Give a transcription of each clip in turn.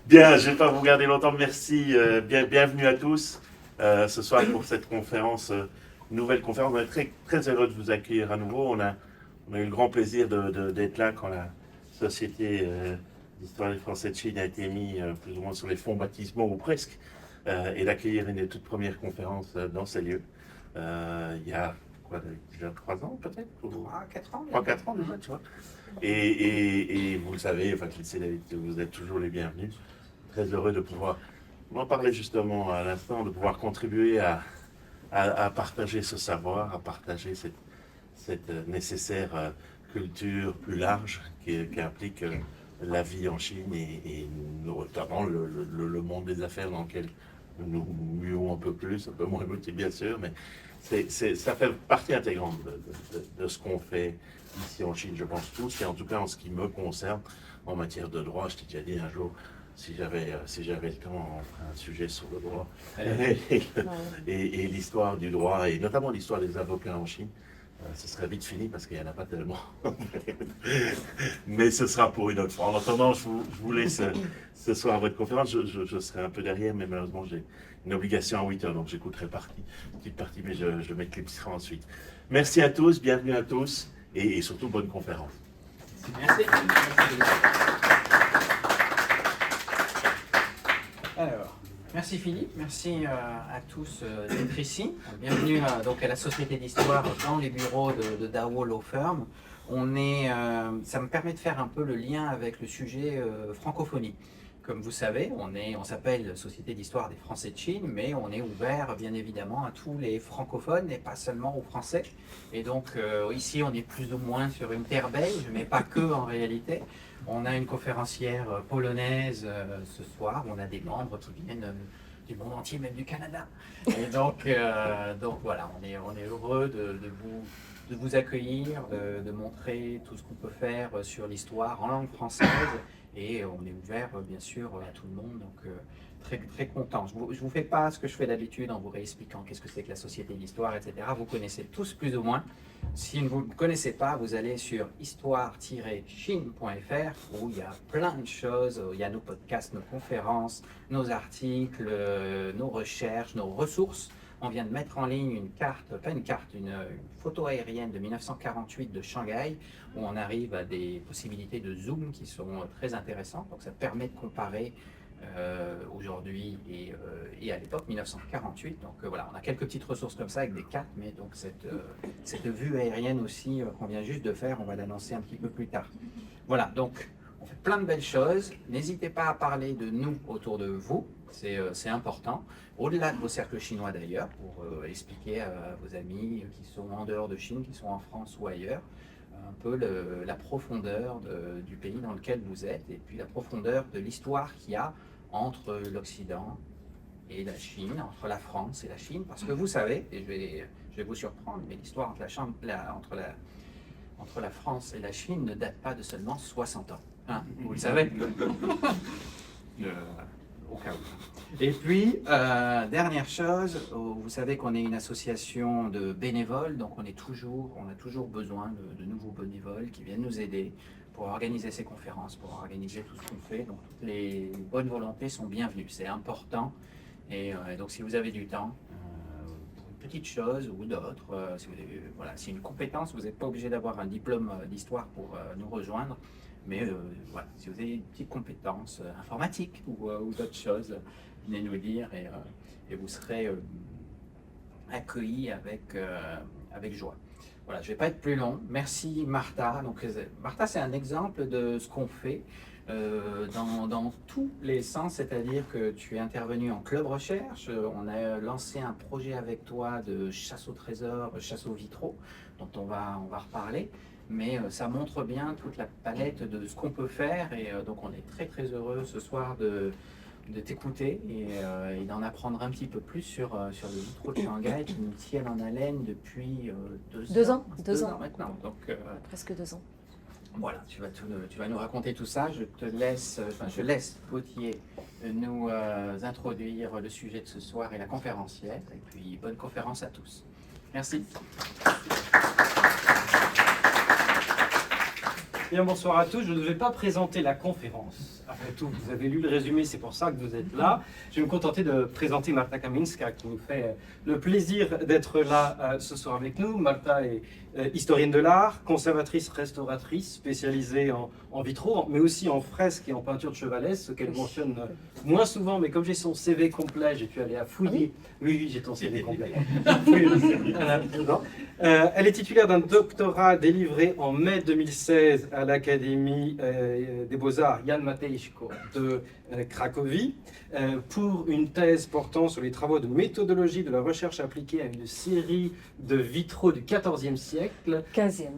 Bien, je ne vais pas vous garder longtemps. Merci. Bienvenue à tous ce soir pour cette conférence, nouvelle conférence. On est très, très heureux de vous accueillir à nouveau. On a eu le grand plaisir d'être là quand la Société d'histoire des Français de Chine a été mise plus ou moins sur les fonds baptismaux ou presque, et d'accueillir une toute première conférence dans ces lieux. Il y a quoi, déjà 3 ans peut-être 3-4 ans. 3-4 ans déjà, tu vois. Et vous le savez, enfin, vous êtes toujours les bienvenus. Très heureux de pouvoir, on en parlait justement à l'instant, de pouvoir contribuer à partager ce savoir, à partager cette nécessaire culture plus large qui implique la vie en Chine et notamment le monde des affaires dans lequel nous muons un peu moins émotif bien sûr, mais ça fait partie intégrante de ce qu'on fait ici en Chine, je pense tous, et en tout cas en ce qui me concerne en matière de droit. Je t'ai déjà dit un jour, si j'avais le temps, on ferait un sujet sur le droit et l'histoire du droit, et notamment l'histoire des avocats en Chine. Ce serait vite fini parce qu'il n'y en a pas tellement. Mais ce sera pour une autre fois. En attendant, je vous laisse ce soir à votre conférence. Je serai un peu derrière, mais malheureusement, j'ai une obligation à 8 heures, donc j'écouterai une petite partie, mais je m'éclipserai ensuite. Merci à tous, bienvenue à tous, et surtout bonne conférence. Merci. Alors, merci Philippe, merci à tous d'être ici. Bienvenue donc à la Société d'Histoire dans les bureaux de Dao Law Firm. Ça me permet de faire un peu le lien avec le sujet francophonie. Comme vous savez, on s'appelle Société d'Histoire des Français de Chine, mais on est ouvert bien évidemment à tous les francophones et pas seulement aux Français. Et donc ici, on est plus ou moins sur une terre belge, mais pas que en réalité. On a une conférencière polonaise ce soir, on a des membres qui viennent du monde entier, même du Canada. Et donc voilà, on est heureux de vous accueillir, de montrer tout ce qu'on peut faire sur l'histoire en langue française. Et on est ouvert, bien sûr, à tout le monde, donc très, très content. Je ne vous fais pas ce que je fais d'habitude en vous réexpliquant qu'est-ce que c'est que la Société d'Histoire, etc. Vous connaissez tous plus ou moins. Si vous ne connaissez pas, vous allez sur histoire-chine.fr où il y a plein de choses. Il y a nos podcasts, nos conférences, nos articles, nos recherches, nos ressources. On vient de mettre en ligne une photo aérienne de 1948 de Shanghai, où on arrive à des possibilités de zoom qui sont très intéressantes. Donc ça permet de comparer aujourd'hui et à l'époque 1948. Donc voilà, on a quelques petites ressources comme ça avec des cartes, mais donc cette vue aérienne aussi qu'on vient juste de faire, on va l'annoncer un petit peu plus tard. Voilà, donc on fait plein de belles choses. N'hésitez pas à parler de nous autour de vous, c'est important. Au-delà de vos cercles chinois d'ailleurs, pour expliquer à vos amis qui sont en dehors de Chine, qui sont en France ou ailleurs, un peu la profondeur du pays dans lequel vous êtes, et puis la profondeur de l'histoire qu'il y a entre l'Occident et la Chine, entre la France et la Chine, parce que vous savez, et je vais vous surprendre, mais l'histoire entre la France et la Chine ne date pas de seulement 60 ans. Hein, vous le savez au cas où. Et puis, dernière chose, vous savez qu'on est une association de bénévoles, donc on a toujours besoin de nouveaux bénévoles qui viennent nous aider pour organiser ces conférences, pour organiser tout ce qu'on fait. Donc toutes les bonnes volontés sont bienvenues, c'est important. Et donc si vous avez du temps, pour une petite chose ou d'autres, si une compétence, vous n'êtes pas obligé d'avoir un diplôme d'histoire pour nous rejoindre. Mais voilà, si vous avez une petite compétence informatique ou d'autres choses, venez nous dire et vous serez accueillis avec joie. Voilà, je ne vais pas être plus long. Merci Martha. Donc, Martha, c'est un exemple de ce qu'on fait dans tous les sens, c'est-à-dire que tu es intervenu en club recherche. On a lancé un projet avec toi de chasse au trésor, chasse aux vitraux, dont on va reparler. Mais ça montre bien toute la palette de ce qu'on peut faire et donc on est très très heureux ce soir de t'écouter et d'en apprendre un petit peu plus sur le vitraux de Shanghai qui nous tiennent en haleine depuis 2 ans. 2 ans maintenant. Donc, presque 2 ans. Voilà, tu vas nous raconter tout ça. Je laisse Gauthier nous introduire le sujet de ce soir et la conférencière. Et puis bonne conférence à tous. Merci. Bien, bonsoir à tous. Je ne vais pas présenter la conférence. Après tout, vous avez lu le résumé, c'est pour ça que vous êtes là. Je vais me contenter de présenter Marta Kaminska, qui nous fait le plaisir d'être là ce soir avec nous. Marta est historienne de l'art, conservatrice, restauratrice, spécialisée en vitraux, mais aussi en fresques et en peinture de chevalesque, ce qu'elle mentionne moins souvent, mais comme j'ai son CV complet, j'ai pu aller à fouiller. Oui, j'ai ton CV complet. Elle est titulaire d'un doctorat délivré en mai 2016 à l'Académie des Beaux-Arts Jan Matejko de Cracovie pour une thèse portant sur les travaux de méthodologie de la recherche appliquée à une série de vitraux du XIVe siècle. 15e,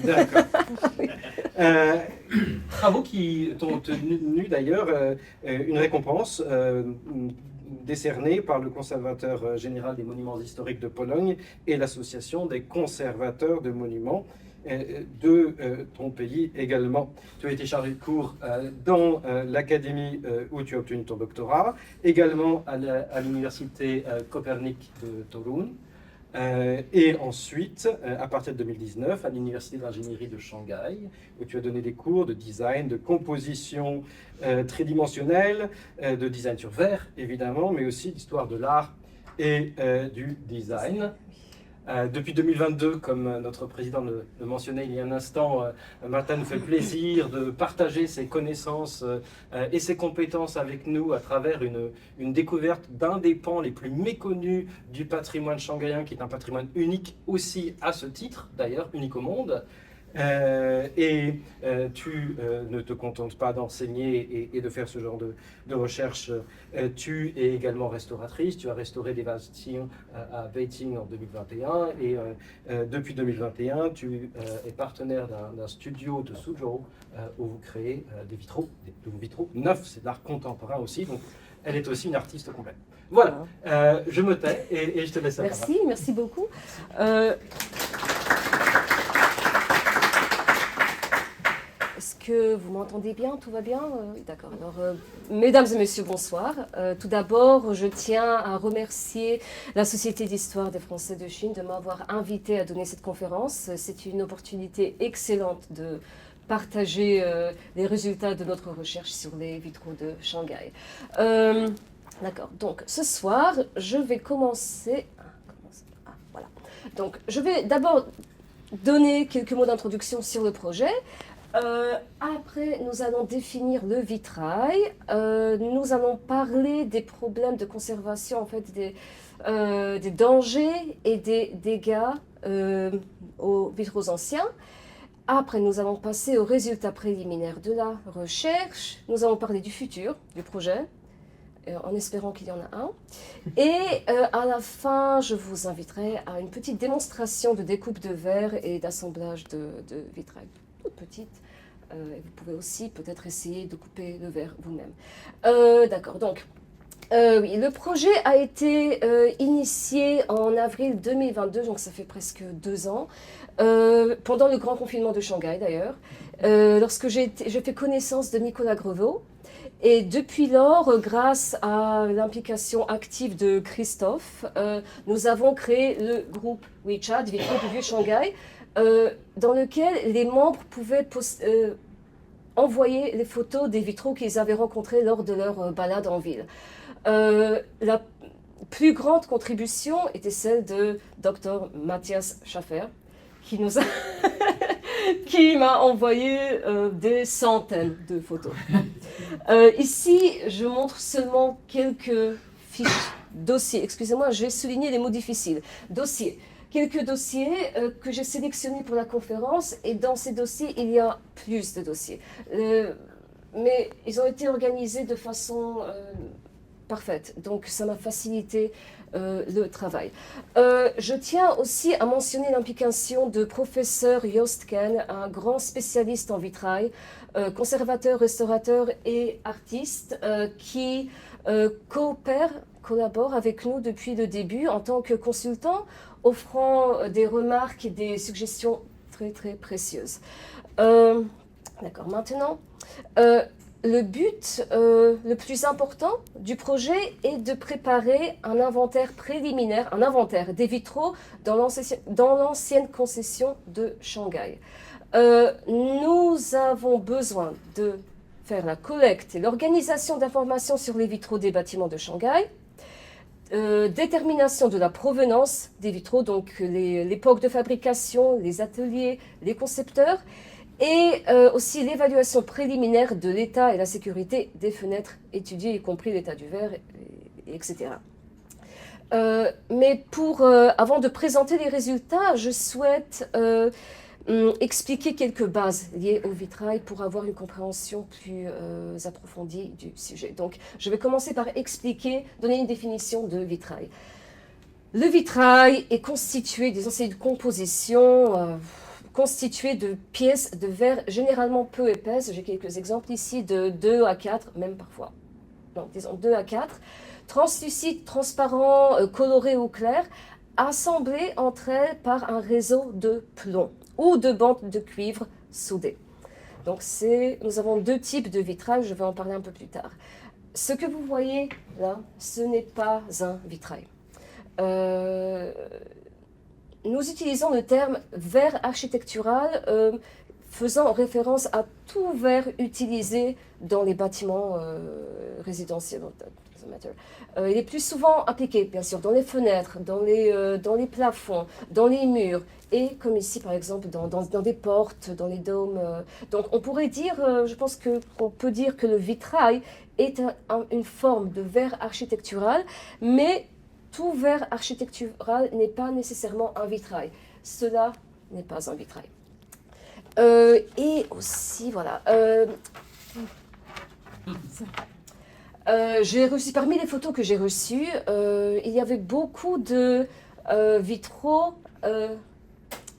d'accord. Travaux qui ont obtenu d'ailleurs une récompense décernée par le conservateur général des monuments historiques de Pologne et l'association des conservateurs de monuments de ton pays également. Tu as été chargé de cours dans l'académie où tu as obtenu ton doctorat, également à l'université Copernic de Torun. Et ensuite, à partir de 2019, à l'Université d'ingénierie de Shanghai, où tu as donné des cours de design, de composition tridimensionnelle, de design sur verre, évidemment, mais aussi d'histoire de l'art et du design. Depuis 2022, comme notre président le mentionnait il y a un instant, Marta nous fait plaisir de partager ses connaissances et ses compétences avec nous à travers une découverte d'un des pans les plus méconnus du patrimoine shanghaïen, qui est un patrimoine unique aussi à ce titre, d'ailleurs unique au monde. Tu ne te contentes pas d'enseigner et de faire ce genre de recherche. Tu es également restauratrice. Tu as restauré des vases à Beijing en 2021 et depuis 2021, tu es partenaire d'un studio de Suzhou où vous créez des vitraux neufs. C'est de l'art contemporain aussi. Donc, elle est aussi une artiste complète. Voilà, je me tais et je te laisse la parole. Merci beaucoup. Est-ce que vous m'entendez bien? Tout va bien? D'accord. Alors, mesdames et messieurs, bonsoir. Tout d'abord, je tiens à remercier la Société d'Histoire des Français de Chine de m'avoir invité à donner cette conférence. C'est une opportunité excellente de partager les résultats de notre recherche sur les vitraux de Shanghai. D'accord. Donc, ce soir, je vais commencer... voilà. Donc, je vais d'abord donner quelques mots d'introduction sur le projet. Après, nous allons définir le vitrail. Nous allons parler des problèmes de conservation, en fait, des dangers et des dégâts aux vitraux anciens. Après, nous allons passer aux résultats préliminaires de la recherche. Nous allons parler du futur du projet, en espérant qu'il y en a un. Et à la fin, je vous inviterai à une petite démonstration de découpe de verre et d'assemblage de vitrail. Toute petite. Vous pouvez aussi peut-être essayer de couper le verre vous-même. D'accord, donc, oui, le projet a été initié en avril 2022, donc ça fait presque 2 ans, pendant le grand confinement de Shanghai d'ailleurs, lorsque j'ai fait connaissance de Nicolas Grevaux. Et depuis lors, grâce à l'implication active de Christophe, nous avons créé le groupe WeChat, Vitraux du Vieux Shanghai, dans lequel les membres pouvaient envoyer les photos des vitraux qu'ils avaient rencontrés lors de leur balade en ville. La plus grande contribution était celle de Dr Matthias Schaffer, qui m'a envoyé des centaines de photos. Ici, je montre seulement quelques fiches dossiers. Excusez-moi, je vais souligner les mots difficiles. Dossiers. Quelques dossiers que j'ai sélectionnés pour la conférence, et dans ces dossiers, il y a plus de dossiers. Mais ils ont été organisés de façon parfaite, donc ça m'a facilité le travail. Je tiens aussi à mentionner l'implication de professeur Joost Ken, un grand spécialiste en vitrail, conservateur, restaurateur et artiste, qui collabore avec nous depuis le début en tant que consultant, offrant des remarques et des suggestions très très précieuses. D'accord, maintenant, le but le plus important du projet est de préparer un inventaire préliminaire, un inventaire des vitraux dans l'ancienne concession de Shanghai. Nous avons besoin de faire la collecte et l'organisation d'informations sur les vitraux des bâtiments de Shanghai, détermination de la provenance des vitraux, donc l'époque de fabrication, les ateliers, les concepteurs, et aussi l'évaluation préliminaire de l'état et la sécurité des fenêtres étudiées, y compris l'état du verre, etc. Mais avant de présenter les résultats, je souhaite expliquer quelques bases liées au vitrail pour avoir une compréhension plus approfondie du sujet. Donc, je vais commencer par donner une définition de vitrail. Le vitrail est constitué, disons, c'est une composition constituée de pièces de verre généralement peu épaisses. J'ai quelques exemples ici de 2 à 4, même parfois. Donc, disons 2 à 4, translucides, transparents, colorés ou clairs, assemblés entre elles par un réseau de plomb ou de bandes de cuivre soudées. Donc nous avons 2 types de vitrail, je vais en parler un peu plus tard. Ce que vous voyez là, ce n'est pas un vitrail. Nous utilisons le terme verre architectural faisant référence à tout verre utilisé dans les bâtiments résidentiels. Il est plus souvent appliqué, bien sûr, dans les fenêtres, dans les plafonds, dans les murs, et comme ici, par exemple, dans des portes, dans les dômes. Donc, on pourrait dire, je pense qu'on peut dire que le vitrail est une forme de verre architectural, mais tout verre architectural n'est pas nécessairement un vitrail. Cela n'est pas un vitrail. Et aussi, voilà... j'ai reçu, parmi les photos que j'ai reçues, il y avait beaucoup de vitraux,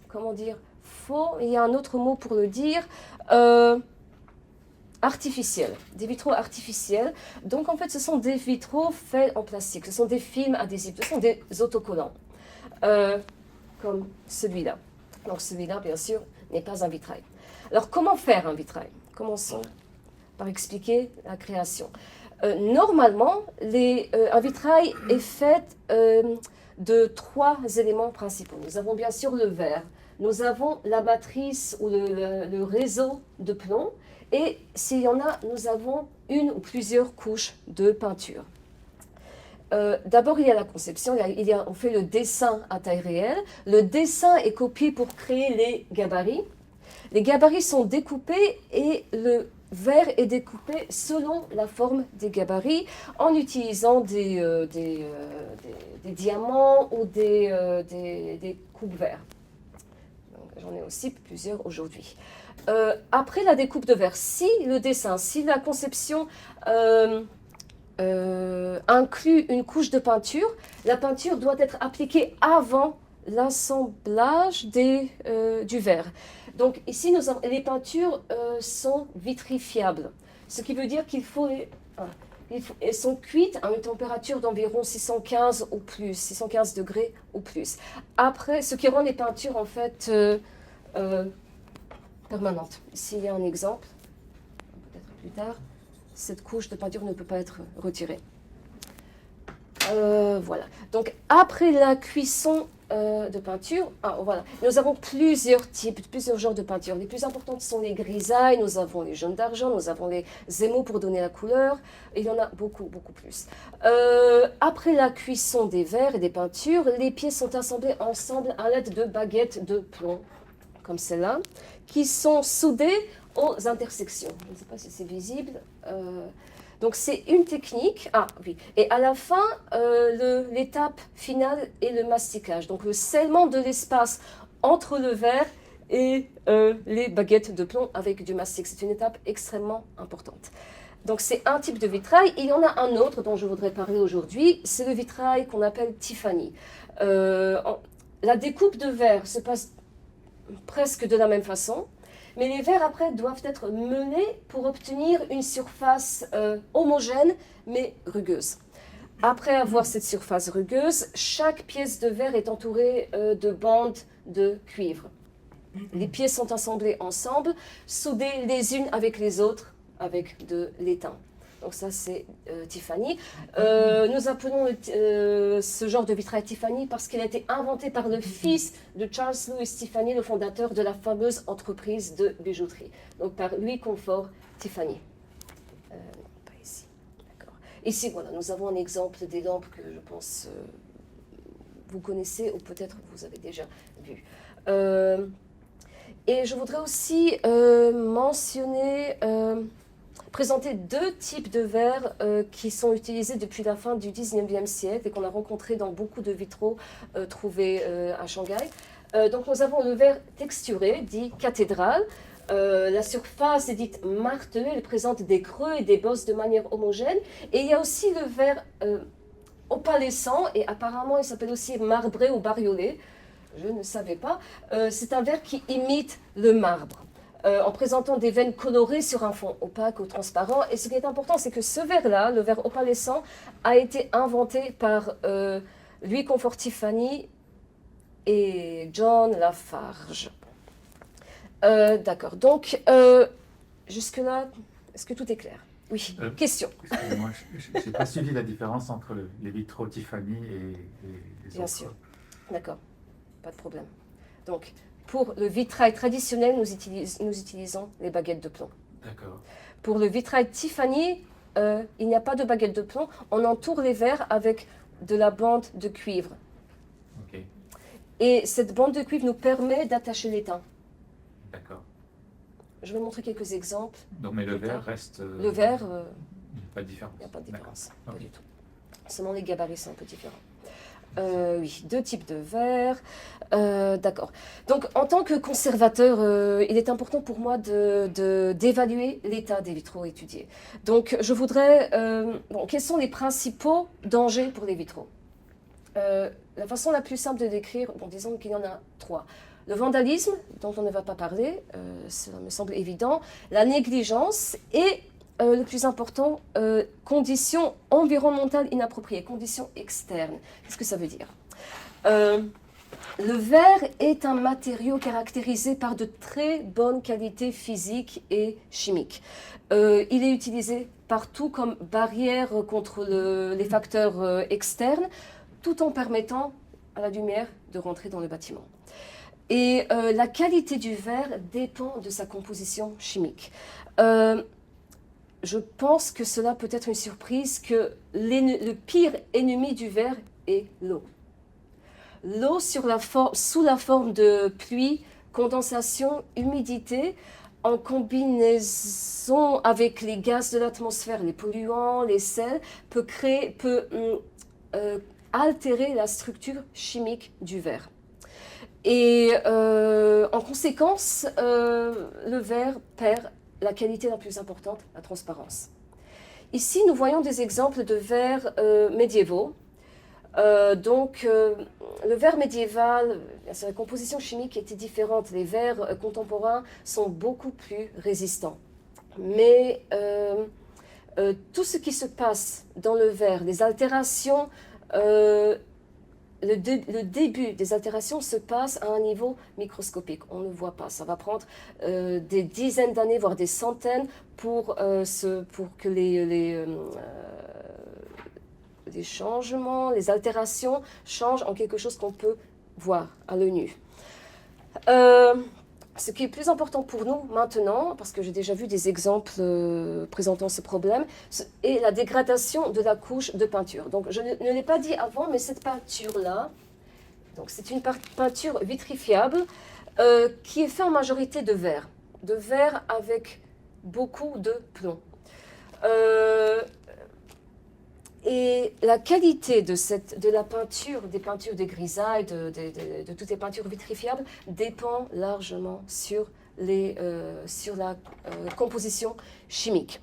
comment dire, faux, il y a un autre mot pour le dire, artificiels, des vitraux artificiels. Donc en fait, ce sont des vitraux faits en plastique, ce sont des films adhésifs, ce sont des autocollants, comme celui-là. Donc celui-là, bien sûr, n'est pas un vitrail. Alors comment faire un vitrail? Commençons par expliquer la création. Normalement, un vitrail est fait de 3 éléments principaux. Nous avons bien sûr le verre, nous avons la matrice ou le réseau de plomb, et s'il y en a, nous avons une ou plusieurs couches de peinture. D'abord, il y a la conception, on fait le dessin à taille réelle. Le dessin est copié pour créer les gabarits. Les gabarits sont découpés et le verre est découpé selon la forme des gabarits en utilisant des diamants ou des coupes-verres. J'en ai aussi plusieurs aujourd'hui. Après la découpe de verre, si la conception inclut une couche de peinture, la peinture doit être appliquée avant l'assemblage du verre. Donc ici, les peintures sont vitrifiables, ce qui veut dire elles sont cuites à une température d'environ 615 ou plus, 615 degrés ou plus. Après, ce qui rend les peintures en fait permanentes. Ici, il y a un exemple, peut-être plus tard. Cette couche de peinture ne peut pas être retirée. Voilà. Donc après la cuisson de peinture, voilà. Nous avons plusieurs genres de peinture. Les plus importantes sont les grisailles, nous avons les jaunes d'argent, nous avons les émaux pour donner la couleur, et il y en a beaucoup, beaucoup plus. Après la cuisson des verres et des peintures, les pièces sont assemblées ensemble à l'aide de baguettes de plomb, comme celle-là, qui sont soudées aux intersections. Je ne sais pas si c'est visible. Donc c'est une technique. Ah oui. Et à la fin, l'étape finale est le masticage. Donc le scellement de l'espace entre le verre et les baguettes de plomb avec du mastic. C'est une étape extrêmement importante. Donc c'est un type de vitrail. Il y en a un autre dont je voudrais parler aujourd'hui. C'est le vitrail qu'on appelle Tiffany. La découpe de verre se passe presque de la même façon. Mais les verres, après, doivent être menés pour obtenir une surface homogène, mais rugueuse. Après avoir cette surface rugueuse, chaque pièce de verre est entourée de bandes de cuivre. Les pièces sont assemblées ensemble, soudées les unes avec les autres avec de l'étain. Donc ça, c'est Tiffany. Nous appelons ce genre de vitrail Tiffany parce qu'il a été inventé par le fils de Charles Louis Tiffany, le fondateur de la fameuse entreprise de bijouterie. Donc par Louis Comfort Tiffany. Pas ici. D'accord. Ici, voilà, nous avons un exemple des lampes que je pense vous connaissez ou peut-être vous avez déjà vu. Et je voudrais aussi présenter deux types de verres qui sont utilisés depuis la fin du 19e siècle et qu'on a rencontrés dans beaucoup de vitraux trouvés à Shanghai. Donc nous avons le verre texturé, dit cathédrale. La surface est dite martelée, elle présente des creux et des bosses de manière homogène. Et il y a aussi le verre opalescent, et apparemment il s'appelle aussi marbré ou bariolé. Je ne savais pas. C'est un verre qui imite le marbre. En présentant des veines colorées sur un fond opaque ou transparent. Et ce qui est important, c'est que ce verre-là, le verre opalescent, a été inventé par Louis Comfort Tiffany et John Lafarge. D'accord. Donc, jusque-là, est-ce que tout est clair? Oui. Question. Excusez-moi, je n'ai pas suivi la différence entre les vitraux Tiffany et les Bien autres. sûr. D'accord. Pas de problème. Donc, pour le vitrail traditionnel, nous utilisons les baguettes de plomb. D'accord. Pour le vitrail Tiffany, il n'y a pas de baguette de plomb. On entoure les verres avec de la bande de cuivre. Ok. Et cette bande de cuivre nous permet d'attacher l'étain. D'accord. Je vais montrer quelques exemples. Donc, mais le L'étain. verre reste. Le verre, Pas de différence. il n'y a pas de différence. D'accord. Pas Ok. du tout. Seulement les gabarits sont un peu différents. Oui, deux types de verres. D'accord. Donc, en tant que conservateur, il est important pour moi d'évaluer l'état des vitraux étudiés. Donc, je voudrais... quels sont les principaux dangers pour les vitraux? La façon la plus simple de décrire, disons qu'il y en a trois. Le vandalisme, dont on ne va pas parler, cela me semble évident. La négligence et... le plus important, conditions environnementales inappropriées, conditions externes. Qu'est-ce que ça veut dire? Le verre est un matériau caractérisé par de très bonnes qualités physiques et chimiques. Il est utilisé partout comme barrière contre les facteurs externes, tout en permettant à la lumière de rentrer dans le bâtiment. Et la qualité du verre dépend de sa composition chimique. Je pense que cela peut être une surprise, que le pire ennemi du verre est l'eau. L'eau sous la forme de pluie, condensation, humidité, en combinaison avec les gaz de l'atmosphère, les polluants, les sels, peut altérer la structure chimique du verre. Et en conséquence, le verre perd la qualité la plus importante, la transparence. Ici, nous voyons des exemples de verres médiévaux. Le verre médiéval, sa composition chimique était différente. Les verres contemporains sont beaucoup plus résistants. Mais tout ce qui se passe dans le verre, les altérations, le début des altérations se passe à un niveau microscopique. On ne voit pas. Ça va prendre des dizaines d'années, voire des centaines, pour que les changements, les altérations changent en quelque chose qu'on peut voir à l'œil nu. Ce qui est plus important pour nous maintenant, parce que j'ai déjà vu des exemples présentant ce problème, est la dégradation de la couche de peinture. Donc, je ne l'ai pas dit avant, mais cette peinture-là, c'est une peinture vitrifiable qui est faite en majorité de verre avec beaucoup de plomb. Et la qualité de la peinture, des peintures de grisaille, de toutes les peintures vitrifiables, dépend largement sur la composition chimique.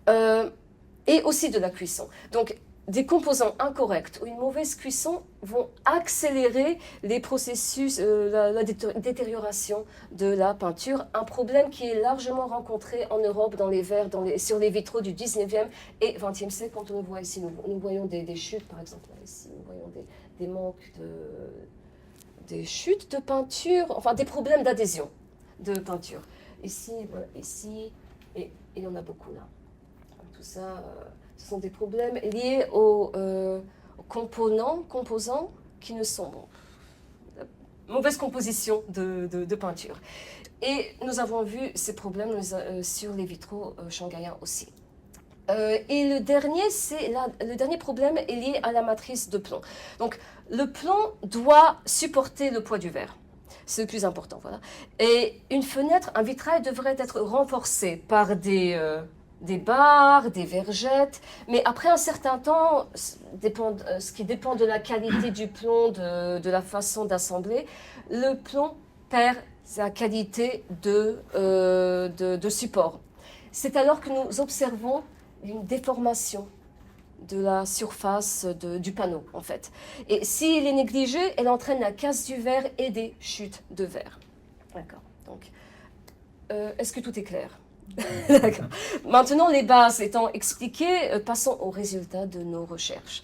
Et aussi de la cuisson. Donc, des composants incorrects ou une mauvaise cuisson vont accélérer les processus, la détérioration de la peinture. Un problème qui est largement rencontré en Europe dans les verres, sur les vitraux du 19e et 20e siècle. Quand on le voit ici, nous voyons des chutes, par exemple, là, ici, nous voyons des manques des chutes de peinture, enfin des problèmes d'adhésion de peinture. Ici, voilà, ici, et il y en a beaucoup là. tout ça, ce sont des problèmes liés aux composants qui ne sont mauvaise composition de peinture. Et nous avons vu ces problèmes sur les vitraux shanghaïens aussi. Et le dernier problème est lié à la matrice de plomb. Donc, le plomb doit supporter le poids du verre. C'est le plus important, voilà. Et une fenêtre, un vitrail devrait être renforcé par des barres, des vergettes, mais après un certain temps, ce qui dépend de la qualité du plomb, de la façon d'assembler, le plomb perd sa qualité de support. C'est alors que nous observons une déformation de la surface du panneau, en fait. Et s'il est négligé, elle entraîne la casse du verre et des chutes de verre. D'accord. Donc, est-ce que tout est clair? D'accord. Maintenant, les bases étant expliquées, passons aux résultats de nos recherches.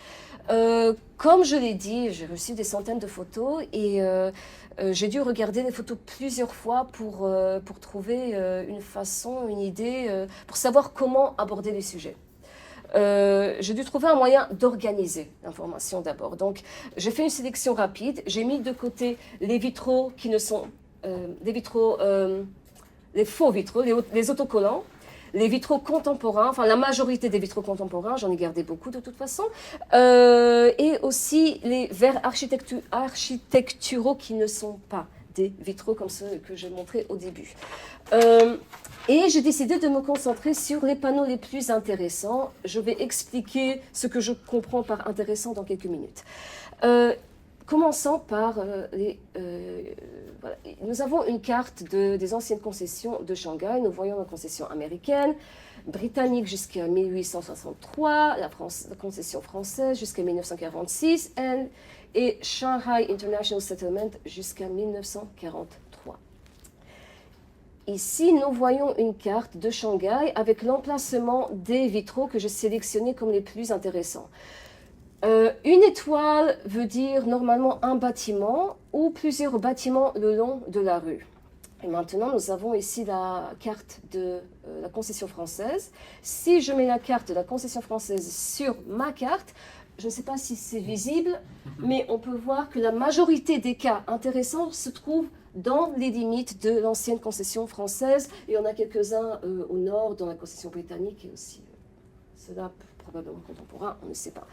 Comme je l'ai dit, j'ai reçu des centaines de photos et j'ai dû regarder les photos plusieurs fois pour trouver une façon, une idée, pour savoir comment aborder les sujets. J'ai dû trouver un moyen d'organiser l'information d'abord. Donc, j'ai fait une sélection rapide. J'ai mis de côté les vitraux qui ne sont des vitraux, les faux vitraux, les autocollants, les vitraux contemporains, enfin la majorité des vitraux contemporains, j'en ai gardé beaucoup de toute façon, et aussi les verres architecturaux qui ne sont pas des vitraux comme ceux que j'ai montrés au début. Et j'ai décidé de me concentrer sur les panneaux les plus intéressants. Je vais expliquer ce que je comprends par intéressant dans quelques minutes. Commençons par voilà. Nous avons une carte des anciennes concessions de Shanghai. Nous voyons la concession américaine, britannique jusqu'à 1863, la concession française jusqu'à 1946 et Shanghai International Settlement jusqu'à 1943. Ici, nous voyons une carte de Shanghai avec l'emplacement des vitraux que j'ai sélectionnés comme les plus intéressants. Une étoile veut dire normalement un bâtiment ou plusieurs bâtiments le long de la rue. Et maintenant, nous avons ici la carte de la concession française. Si je mets la carte de la concession française sur ma carte, je ne sais pas si c'est visible, mais on peut voir que la majorité des cas intéressants se trouvent dans les limites de l'ancienne concession française. Et on a quelques-uns au nord, dans la concession britannique, et aussi cela probablement contemporain, on ne sait pas.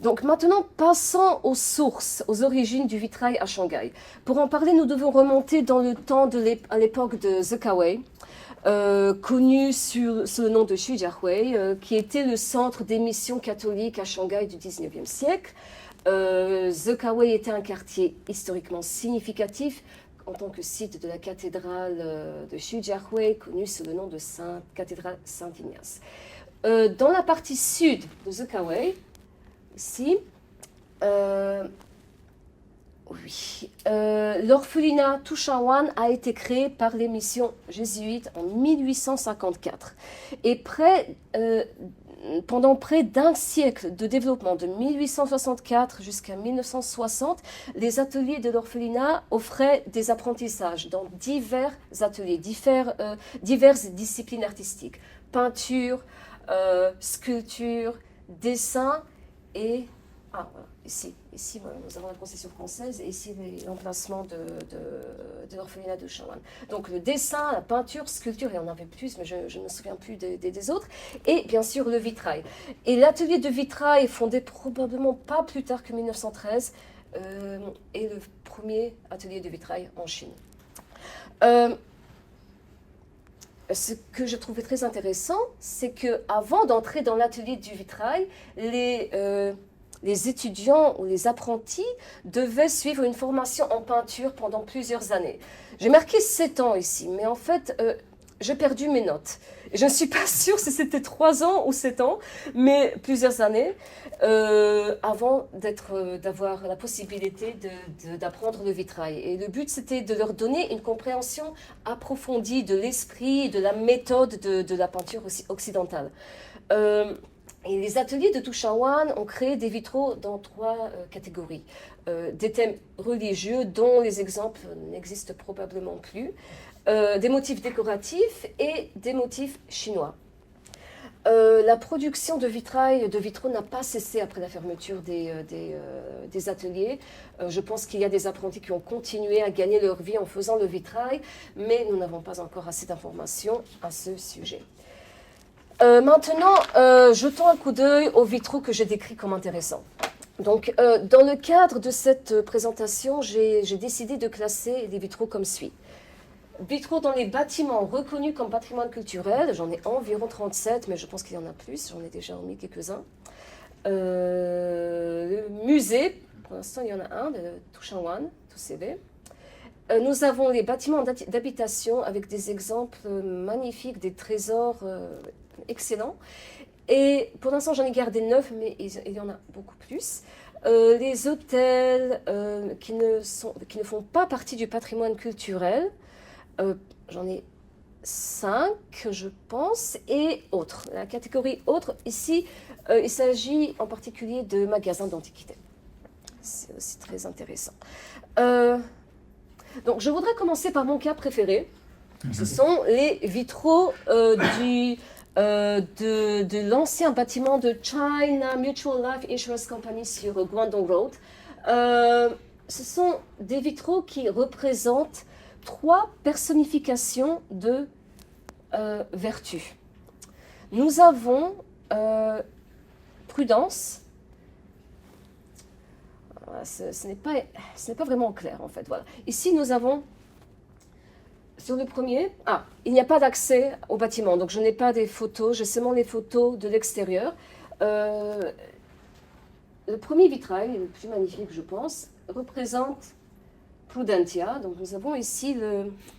Donc maintenant, passons aux sources, aux origines du vitrail à Shanghai. Pour en parler, nous devons remonter dans le temps à l'époque de Zekawei, connu sous le nom de Xujiahui, qui était le centre des missions catholiques à Shanghai du 19e siècle. Zekawei était un quartier historiquement significatif en tant que site de la cathédrale de Xujiahui, connue sous le nom de cathédrale Saint-Ignace. Dans la partie sud de Zekawei, ici, l'orphelinat Tushawan a été créé par les missions jésuites en 1854. Et pendant près d'un siècle de développement, de 1864 jusqu'à 1960, les ateliers de l'orphelinat offraient des apprentissages dans divers ateliers, diverses disciplines artistiques, peinture, sculpture, dessin et... Ah, voilà, ici voilà, nous avons la concession française et ici l'emplacement de l'orphelinat de Shanghai. Donc le dessin, la peinture, sculpture, il y en avait plus, mais je ne me souviens plus des autres. Et bien sûr le vitrail. Et l'atelier de vitrail est fondé probablement pas plus tard que 1913 et le premier atelier de vitrail en Chine. Ce que je trouvais très intéressant, c'est qu'avant d'entrer dans l'atelier du vitrail, les étudiants ou les apprentis devaient suivre une formation en peinture pendant plusieurs années. J'ai marqué 7 ans ici, mais en fait, j'ai perdu mes notes. Je ne suis pas sûre si c'était 3 ans ou 7 ans, mais plusieurs années avant d'avoir la possibilité d'apprendre le vitrail. Et le but, c'était de leur donner une compréhension approfondie de l'esprit et de la méthode de la peinture occidentale. Et les ateliers de Tushawan ont créé des vitraux dans 3 catégories. Des thèmes religieux dont les exemples n'existent probablement plus, des motifs décoratifs et des motifs chinois. la production de vitraux n'a pas cessé après la fermeture des ateliers. Je pense qu'il y a des apprentis qui ont continué à gagner leur vie en faisant le vitrail, mais nous n'avons pas encore assez d'informations à ce sujet. Maintenant, jetons un coup d'œil aux vitraux que j'ai décrits comme intéressants. Donc, dans le cadre de cette présentation, j'ai décidé de classer les vitraux comme suit. Vitraux dans les bâtiments reconnus comme patrimoine culturel, j'en ai environ 37, mais je pense qu'il y en a plus, j'en ai déjà remis quelques-uns. Le musée, pour l'instant il y en a un, le Touchawan, Toussébé. Nous avons les bâtiments d'habitation avec des exemples magnifiques, des trésors excellents. Et pour l'instant j'en ai gardé 9, mais il y en a beaucoup plus. Les hôtels qui ne font pas partie du patrimoine culturel, j'en ai 5, je pense, et autres. La catégorie autres, ici, il s'agit en particulier de magasins d'antiquités. C'est aussi très intéressant. Donc, je voudrais commencer par mon cas préféré. Ce sont les vitraux de l'ancien bâtiment de China Mutual Life Insurance Company sur Guangdong Road. Ce sont des vitraux qui représentent 3 personnifications de vertu. Nous avons prudence. Ce n'est pas vraiment clair en fait. Voilà. Ici nous avons sur le premier, il n'y a pas d'accès au bâtiment, donc je n'ai pas des photos, j'ai seulement les photos de l'extérieur. Le premier vitrail, le plus magnifique je pense, représente Prudentia. Donc nous avons ici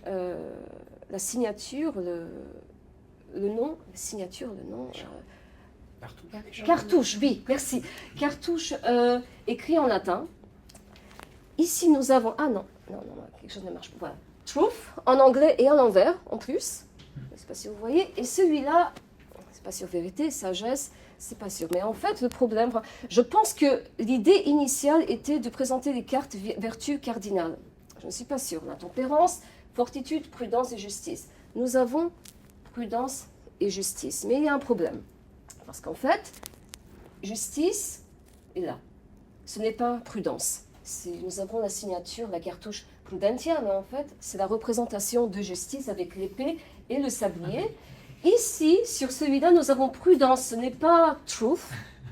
la signature, le nom, la signature, le nom. Cartouche, oui, merci. Cartouche écrit en latin. Ici nous avons, non, quelque chose ne marche pas. Voilà. Truth en anglais et en envers en plus. Je ne sais pas si vous voyez. Et celui-là, c'est pas sûr, vérité, sagesse. C'est pas sûr. Mais en fait, le problème, je pense que l'idée initiale était de présenter les cartes vertus cardinales. Je ne suis pas sûre. La tempérance, fortitude, prudence et justice. Nous avons prudence et justice. Mais il y a un problème. Parce qu'en fait, justice est là. Ce n'est pas prudence. Nous avons la signature, la cartouche Prudentia, mais en fait, c'est la représentation de justice avec l'épée et le sablier. Ici, sur celui-là, nous avons prudence. Ce n'est pas truth,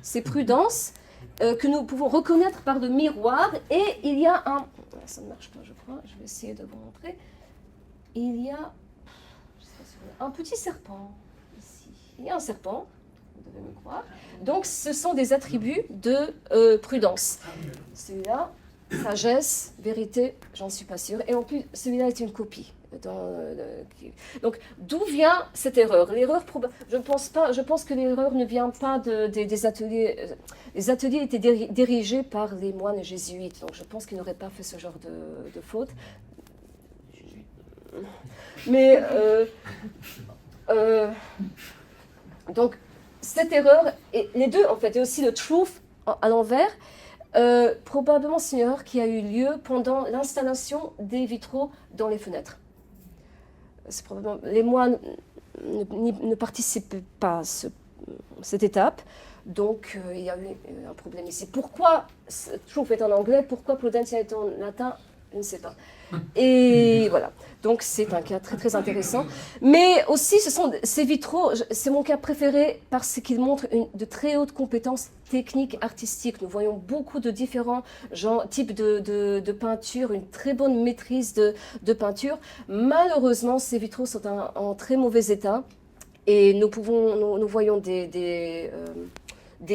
c'est prudence que nous pouvons reconnaître par le miroir. Et il y a un... Ça ne marche pas, je crois. Je vais essayer de vous montrer. Il y a un petit serpent ici. Il y a un serpent, vous devez me croire. Donc, ce sont des attributs de prudence. Celui-là, sagesse, vérité, j'en suis pas sûre. Et en plus, celui-là est une copie. Donc, d'où vient cette erreur? L'erreur, je pense que l'erreur ne vient pas des ateliers. Les ateliers étaient dirigés par les moines jésuites, donc je pense qu'ils n'auraient pas fait ce genre de faute. Mais, donc, cette erreur, et les deux en fait, et aussi le truth à l'envers, probablement c'est une erreur qui a eu lieu pendant l'installation des vitraux dans les fenêtres. C'est probablement, les moines ne participaient pas à cette étape, donc il y a eu un problème ici. Pourquoi truth est en anglais, pourquoi prudentia est en latin, je ne sais pas. Et voilà, donc c'est un cas très très intéressant. Mais aussi, ces vitraux, c'est mon cas préféré parce qu'ils montrent de très hautes compétences techniques, artistiques. Nous voyons beaucoup de différents types de peinture, une très bonne maîtrise de peinture. Malheureusement, ces vitraux sont en très mauvais état et nous voyons des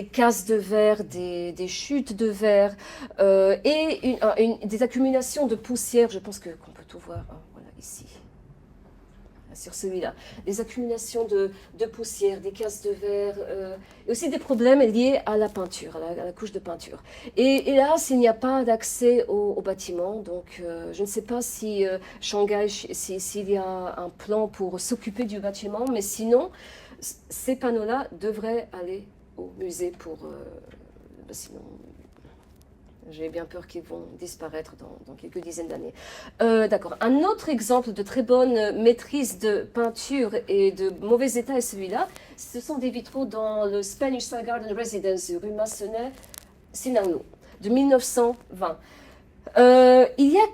cases de verre, des chutes de verre et des accumulations de poussière. Je pense qu'on peut tout voir, voilà, ici, sur celui-là. Des accumulations de poussière, des cases de verre, et aussi des problèmes liés à la peinture, à la couche de peinture. Et là, s'il n'y a pas d'accès au bâtiment, donc je ne sais pas si Shanghai, s'il y a un plan pour s'occuper du bâtiment, mais sinon, ces panneaux-là devraient aller au musée pour... sinon, J'ai bien peur qu'ils vont disparaître dans quelques dizaines d'années. D'accord. Un autre exemple de très bonne maîtrise de peinture et de mauvais état est celui-là. Ce sont des vitraux dans le Spanish Style Garden Residence, rue Massenet, Sinano, de 1920. Il y a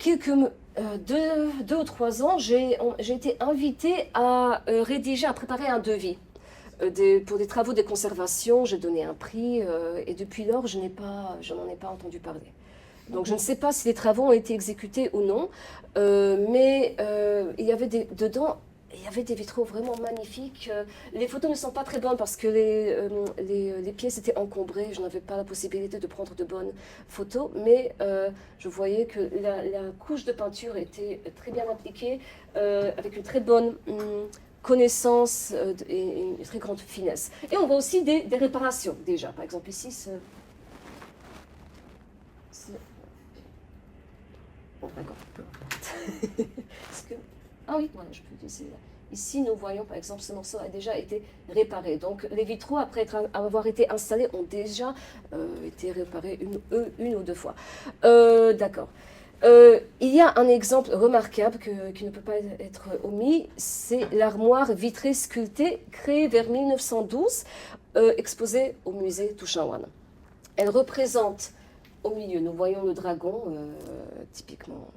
deux ou 3 ans, j'ai été invitée à rédiger, à préparer un devis. Pour des travaux de conservation, j'ai donné un prix et depuis lors, je n'en ai pas entendu parler. Donc je ne sais pas si les travaux ont été exécutés ou non, mais il y avait dedans, il y avait des vitraux vraiment magnifiques. Les photos ne sont pas très bonnes parce que les pièces étaient encombrées, je n'avais pas la possibilité de prendre de bonnes photos, mais je voyais que la couche de peinture était très bien appliquée, avec une très bonne connaissance et une très grande finesse. Et on voit aussi des réparations déjà. Par exemple ici, bon, d'accord. Ah oui, voilà, je peux utiliser là. Ici, nous voyons par exemple ce morceau a déjà été réparé. Donc les vitraux, après avoir été installés, ont déjà été réparés une ou deux fois. D'accord. Il y a un exemple remarquable qui ne peut pas être omis, c'est l'armoire vitrée sculptée créée vers 1912, exposée au musée Tushangwan. Elle représente au milieu, nous voyons le dragon, typiquement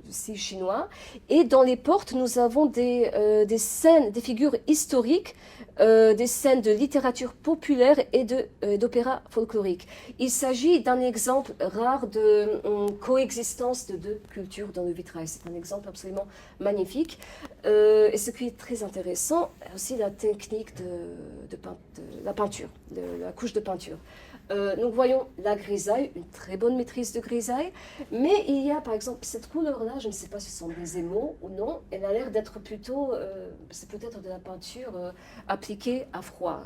aussi chinois, et dans les portes, nous avons des scènes, des figures historiques, des scènes de littérature populaire et d'opéra folklorique. Il s'agit d'un exemple rare de coexistence de deux cultures dans le vitrail. C'est un exemple absolument magnifique. Et ce qui est très intéressant, aussi la technique de la peinture, de la couche de peinture. Nous voyons la grisaille, une très bonne maîtrise de grisaille, mais il y a par exemple cette couleur-là, je ne sais pas si ce sont des émaux ou non, elle a l'air d'être plutôt, c'est peut-être de la peinture appliquée à froid.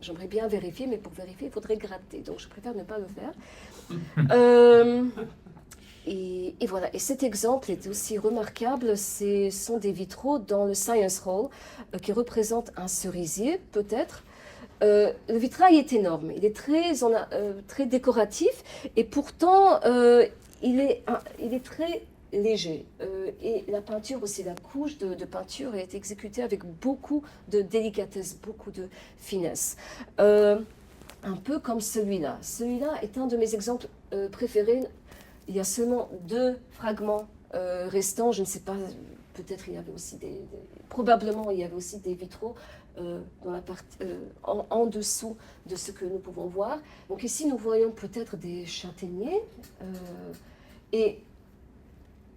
J'aimerais bien vérifier, mais pour vérifier, il faudrait gratter, donc je préfère ne pas le faire. Et voilà, et cet exemple est aussi remarquable, ce sont des vitraux dans le Science Hall qui représentent un cerisier, peut-être. Le vitrail est énorme, il est très décoratif et pourtant il est très léger. Et la peinture aussi, la couche de peinture est exécutée avec beaucoup de délicatesse, beaucoup de finesse. Un peu comme celui-là. Celui-là est un de mes exemples préférés. Il y a seulement 2 fragments restants, je ne sais pas, peut-être il y avait aussi probablement il y avait aussi des vitraux dans la partie, en dessous de ce que nous pouvons voir. Donc ici, nous voyons peut-être des châtaigniers. Et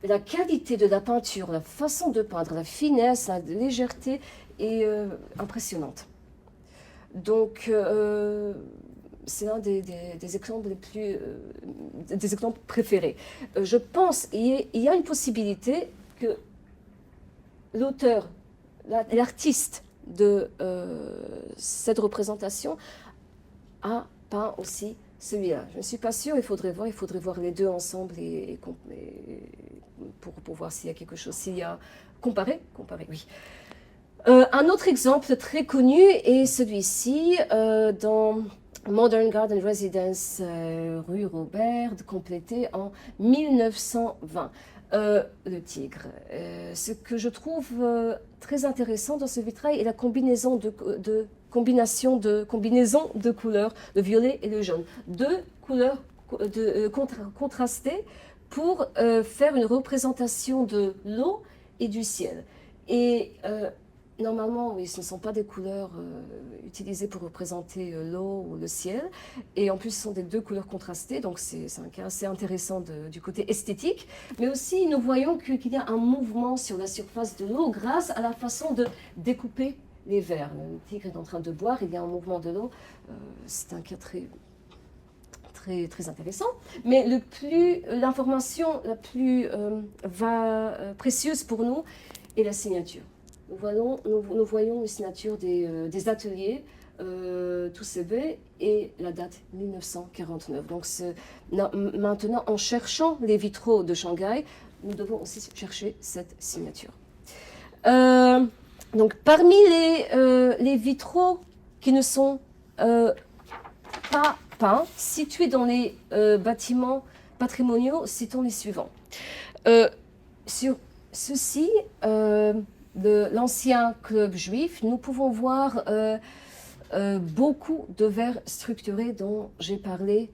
la qualité de la peinture, la façon de peindre, la finesse, la légèreté est impressionnante. Donc, c'est l'un des exemples les plus, des exemples préférés. Je pense qu'il y a une possibilité que l'auteur, l'artiste de cette représentation a peint aussi celui-là. Je ne suis pas sûre, il faudrait voir les deux ensemble pour voir s'il y a quelque chose, s'il y a comparer, oui. Un autre exemple très connu est celui-ci dans Modern Garden Residence, rue Robert, complété en 1920. Le tigre. Ce que je trouve très intéressant dans ce vitrail est la combinaison de couleurs, le violet et le jaune. 2 couleurs contrastées pour faire une représentation de l'eau et du ciel. Et normalement, oui, ce ne sont pas des couleurs utilisées pour représenter l'eau ou le ciel. Et en plus, ce sont des 2 couleurs contrastées, donc c'est un cas assez intéressant du côté esthétique. Mais aussi, nous voyons qu'il y a un mouvement sur la surface de l'eau grâce à la façon de découper les verres. Le tigre est en train de boire, il y a un mouvement de l'eau. C'est un cas très intéressant. Mais l'information la plus précieuse pour nous est la signature. Nous voyons une signature des ateliers Toussébé et la date 1949. Donc maintenant, en cherchant les vitraux de Shanghai, nous devons aussi chercher cette signature. Donc parmi les vitraux qui ne sont pas peints, situés dans les bâtiments patrimoniaux, citons les suivants. Sur ceci, l'ancien club juif, nous pouvons voir beaucoup de verres structurés dont j'ai parlé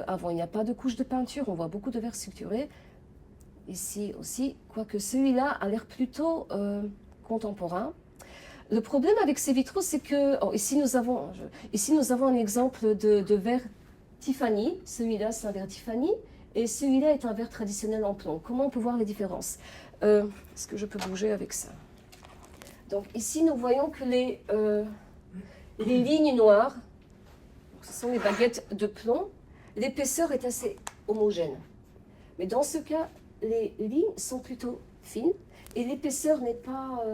avant. Il n'y a pas de couche de peinture, on voit beaucoup de verres structurés. Ici aussi, quoique celui-là a l'air plutôt contemporain. Le problème avec ces vitraux, c'est que ici nous avons un exemple de verre Tiffany. Celui-là, c'est un verre Tiffany, et celui-là est un verre traditionnel en plomb. Comment on peut voir les différences? Est-ce que je peux bouger avec ça? Donc ici, nous voyons que les lignes noires, ce sont les baguettes de plomb. L'épaisseur est assez homogène. Mais dans ce cas, les lignes sont plutôt fines et l'épaisseur n'est pas,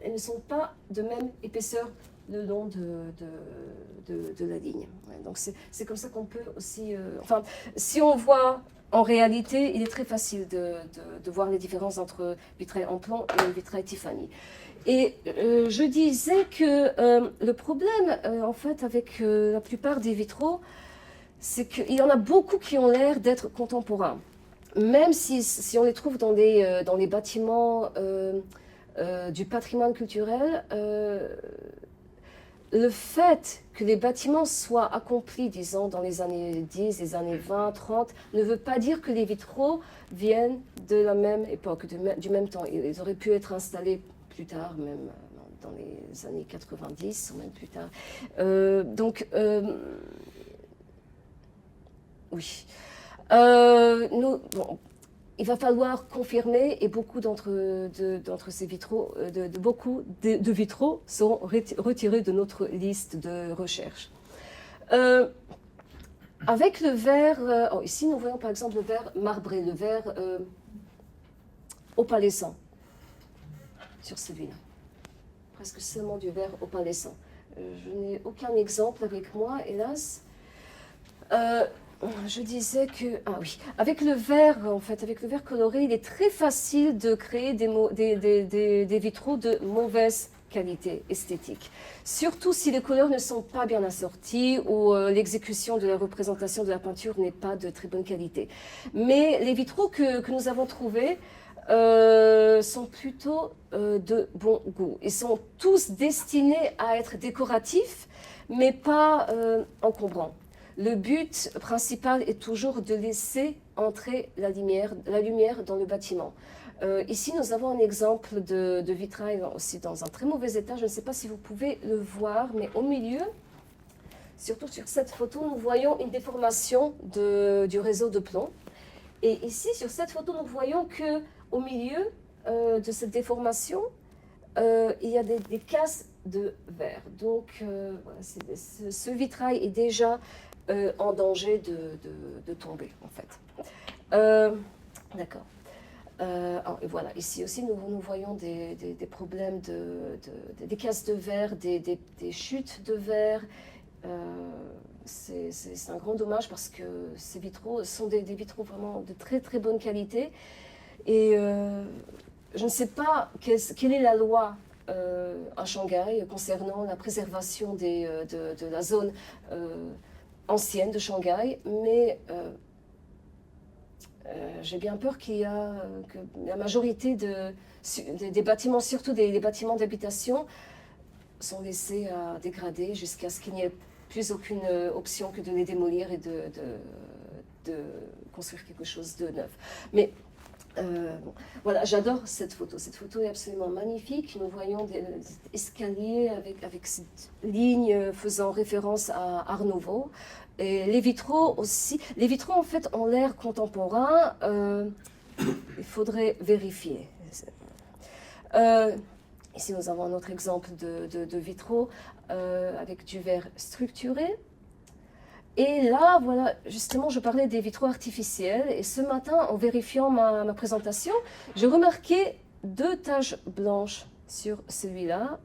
elles ne sont pas de même épaisseur le long de la ligne. Ouais, donc c'est comme ça qu'on peut aussi... enfin, si on voit en réalité, il est très facile de voir les différences entre vitrail en plomb et vitrail Tiffany. Et je disais que le problème, en fait, avec la plupart des vitraux, c'est qu'il y en a beaucoup qui ont l'air d'être contemporains. Même si on les trouve dans les bâtiments du patrimoine culturel, le fait que les bâtiments soient accomplis, disons, dans les années 10, les années 20, 30, ne veut pas dire que les vitraux viennent de la même époque, du même temps. Ils auraient pu être installés plus tard, même dans les années 90 ou même plus tard. Oui. Bon, il va falloir confirmer, et beaucoup d'entre ces vitraux, beaucoup de vitraux seront retirés de notre liste de recherche. Avec le verre, ici nous voyons par exemple le verre marbré, le verre opalescent, sur celui-là. Presque seulement du verre opalescent. Je n'ai aucun exemple avec moi, hélas. Je disais que, avec le verre, en fait, avec le verre coloré, il est très facile de créer des vitraux de mauvaise qualité esthétique. Surtout si les couleurs ne sont pas bien assorties ou l'exécution de la représentation de la peinture n'est pas de très bonne qualité. Mais les vitraux que nous avons trouvés sont plutôt de bon goût. Ils sont tous destinés à être décoratifs, mais pas encombrants. Le but principal est toujours de laisser entrer la lumière dans le bâtiment. Ici, nous avons un exemple de vitrail aussi dans un très mauvais état. Je ne sais pas si vous pouvez le voir, mais au milieu, surtout sur cette photo, nous voyons une déformation du réseau de plomb. Et ici, sur cette photo, nous voyons qu'au milieu de cette déformation, il y a des casses de verre. Donc, voilà, ce vitrail est déjà en danger de tomber, en fait. D'accord. Et voilà, ici aussi, nous voyons des problèmes des casses de verre, des chutes de verre. C'est un grand dommage parce que ces vitraux sont des vitraux vraiment de très très bonne qualité. Et je ne sais pas quelle est la loi à Shanghai concernant la préservation de la zone ancienne de Shanghai, mais j'ai bien peur que la majorité des bâtiments, surtout des bâtiments d'habitation, sont laissés à dégrader jusqu'à ce qu'il n'y ait plus aucune option que de les démolir et de construire quelque chose de neuf. Mais bon, voilà, j'adore cette photo. Cette photo est absolument magnifique. Nous voyons des escaliers avec cette ligne faisant référence à Art Nouveau. Et les vitraux aussi. Les vitraux, en fait, ont l'air contemporain. Il faudrait vérifier. Ici, nous avons un autre exemple de vitraux avec du verre structuré. Et là, voilà, justement, je parlais des vitraux artificiels. Et ce matin, en vérifiant ma présentation, j'ai remarqué 2 taches blanches sur celui-là,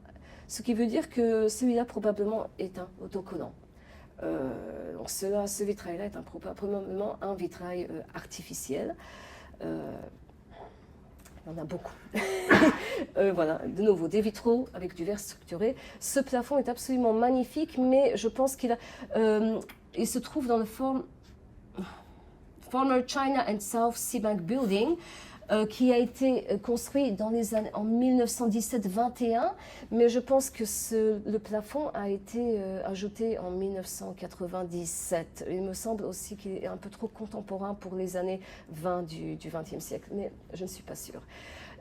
ce qui veut dire que celui-là, probablement, est un autocollant. Donc ce vitrail-là est probablement un vitrail artificiel. Il y en a beaucoup. Voilà, de nouveau, des vitraux avec du verre structuré. Ce plafond est absolument magnifique, mais je pense il se trouve dans la forme... Former China and South Sea Bank Building, qui a été construit dans les années, en 1917-21, mais je pense que le plafond a été ajouté en 1997. Il me semble aussi qu'il est un peu trop contemporain pour les années 20 du XXe siècle, mais je ne suis pas sûre.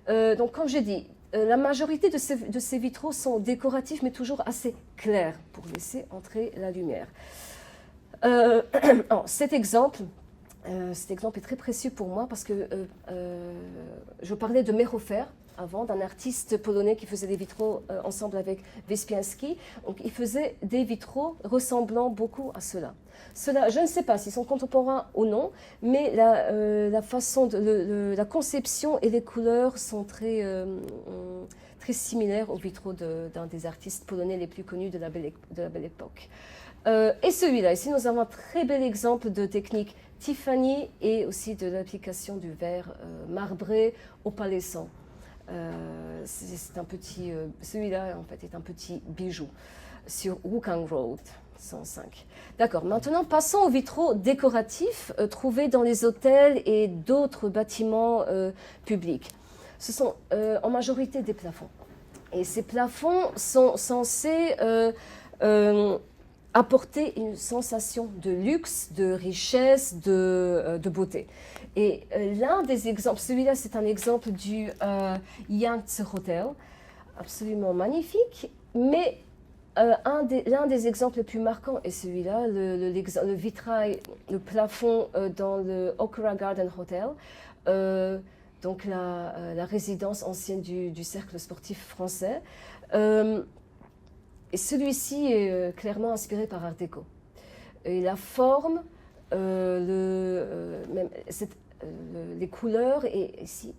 Donc, comme j'ai dit, la majorité de ces vitraux sont décoratifs, mais toujours assez clairs pour laisser entrer la lumière. Cet exemple est très précieux pour moi parce que je parlais de Mehofer avant, d'un artiste polonais qui faisait des vitraux ensemble avec Wyspiański. Donc, il faisait des vitraux ressemblant beaucoup à cela. Je ne sais pas s'ils sont contemporains ou non, mais la façon, la conception et les couleurs sont très similaires aux vitraux d'un des artistes polonais les plus connus de la belle époque. Et celui-là, ici, nous avons un très bel exemple de technique Tiffany et aussi de l'application du verre marbré opalescent. Celui-là, en fait, est un petit bijou sur Wukang Road 105. D'accord, maintenant passons aux vitraux décoratifs trouvés dans les hôtels et d'autres bâtiments publics. Ce sont en majorité des plafonds. Et ces plafonds sont censés apporter une sensation de luxe, de richesse, de beauté. Et l'un des exemples, celui-là c'est un exemple du Yangtze Hotel, absolument magnifique, mais l'un des exemples les plus marquants est celui-là, le vitrail, le plafond dans le Okura Garden Hotel, donc la résidence ancienne du cercle sportif français. Et celui-ci est clairement inspiré par Art déco. Et la forme, les couleurs et ici,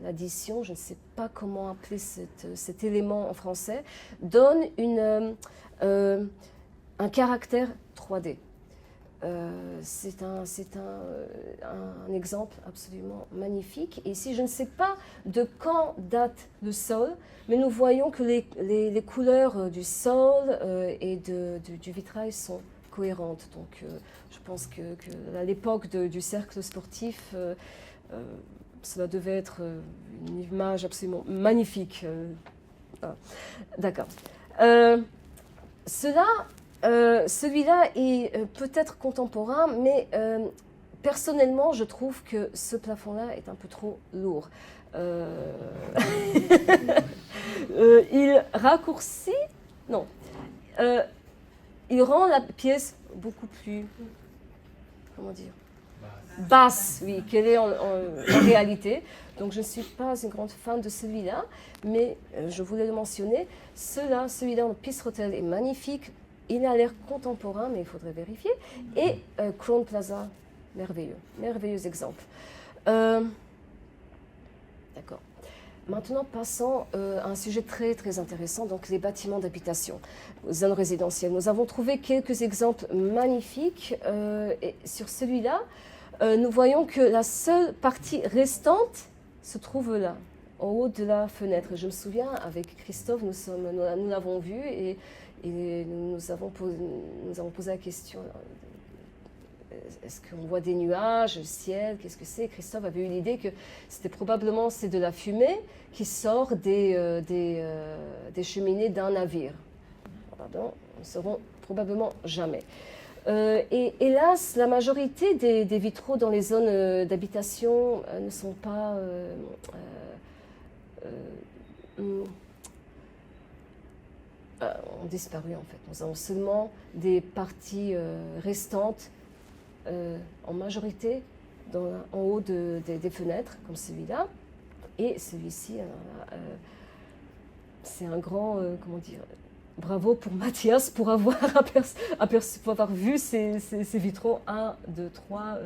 l'addition, je ne sais pas comment appeler cet élément en français, donne un caractère 3D. C'est un exemple absolument magnifique. Et ici, je ne sais pas de quand date le sol, mais nous voyons que les couleurs du sol et du vitrail sont cohérentes. Donc, je pense que à l'époque du cercle sportif, cela devait être une image absolument magnifique. D'accord. Celui-là est peut-être contemporain, mais personnellement, je trouve que ce plafond-là est un peu trop lourd. Il raccourcit, non, il rend la pièce beaucoup plus, comment dire, basse, oui, qu'elle est en réalité. Donc je ne suis pas une grande fan de celui-là, mais je voulais le mentionner. Celui-là en Peace Hotel est magnifique. Il a l'air contemporain, mais il faudrait vérifier. Et Crowne Plaza, merveilleux exemple. D'accord. Maintenant, passons à un sujet très, très intéressant, donc les bâtiments d'habitation, zones résidentielles. Nous avons trouvé quelques exemples magnifiques. Et sur celui-là, nous voyons que la seule partie restante se trouve là, en haut de la fenêtre. Je me souviens, avec Christophe, nous l'avons vu et nous avons posé la question, est-ce qu'on voit des nuages, le ciel, qu'est-ce que c'est? Christophe avait eu l'idée que c'était probablement de la fumée qui sort des cheminées d'un navire. Pardon, nous ne saurons probablement jamais. Et hélas, la majorité des vitraux dans les zones d'habitation ne sont pas ont disparu en fait. Nous avons seulement des parties restantes, en majorité en haut des fenêtres, comme celui-là. Et celui-ci, c'est un grand, comment dire, bravo pour Mathias pour avoir pour avoir vu ces vitraux 1, 2, 3,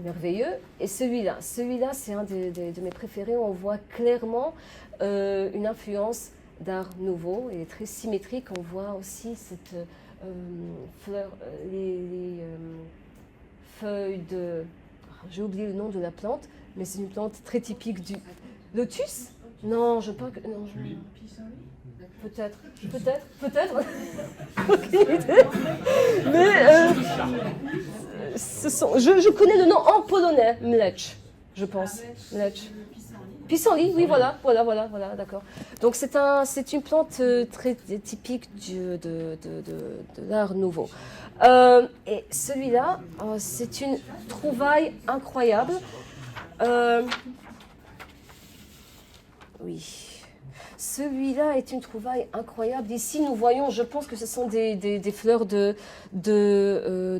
merveilleux. Et celui-là, c'est un de mes préférés. On voit clairement une influence d'art nouveau et très symétrique. On voit aussi cette fleur, les feuilles de... J'ai oublié le nom de la plante, mais c'est une plante très typique du... Lotus? Non, je pas que... Non, peut-être. Aucune idée. Mais ce Je connais le nom en polonais, mlecz, je pense. Mlecz. Pissenlit, oui, voilà, d'accord. Donc c'est une plante très typique de l'art nouveau. Et celui-là, c'est une trouvaille incroyable. Oui. Celui-là est une trouvaille incroyable. Ici, nous voyons, je pense que ce sont des fleurs de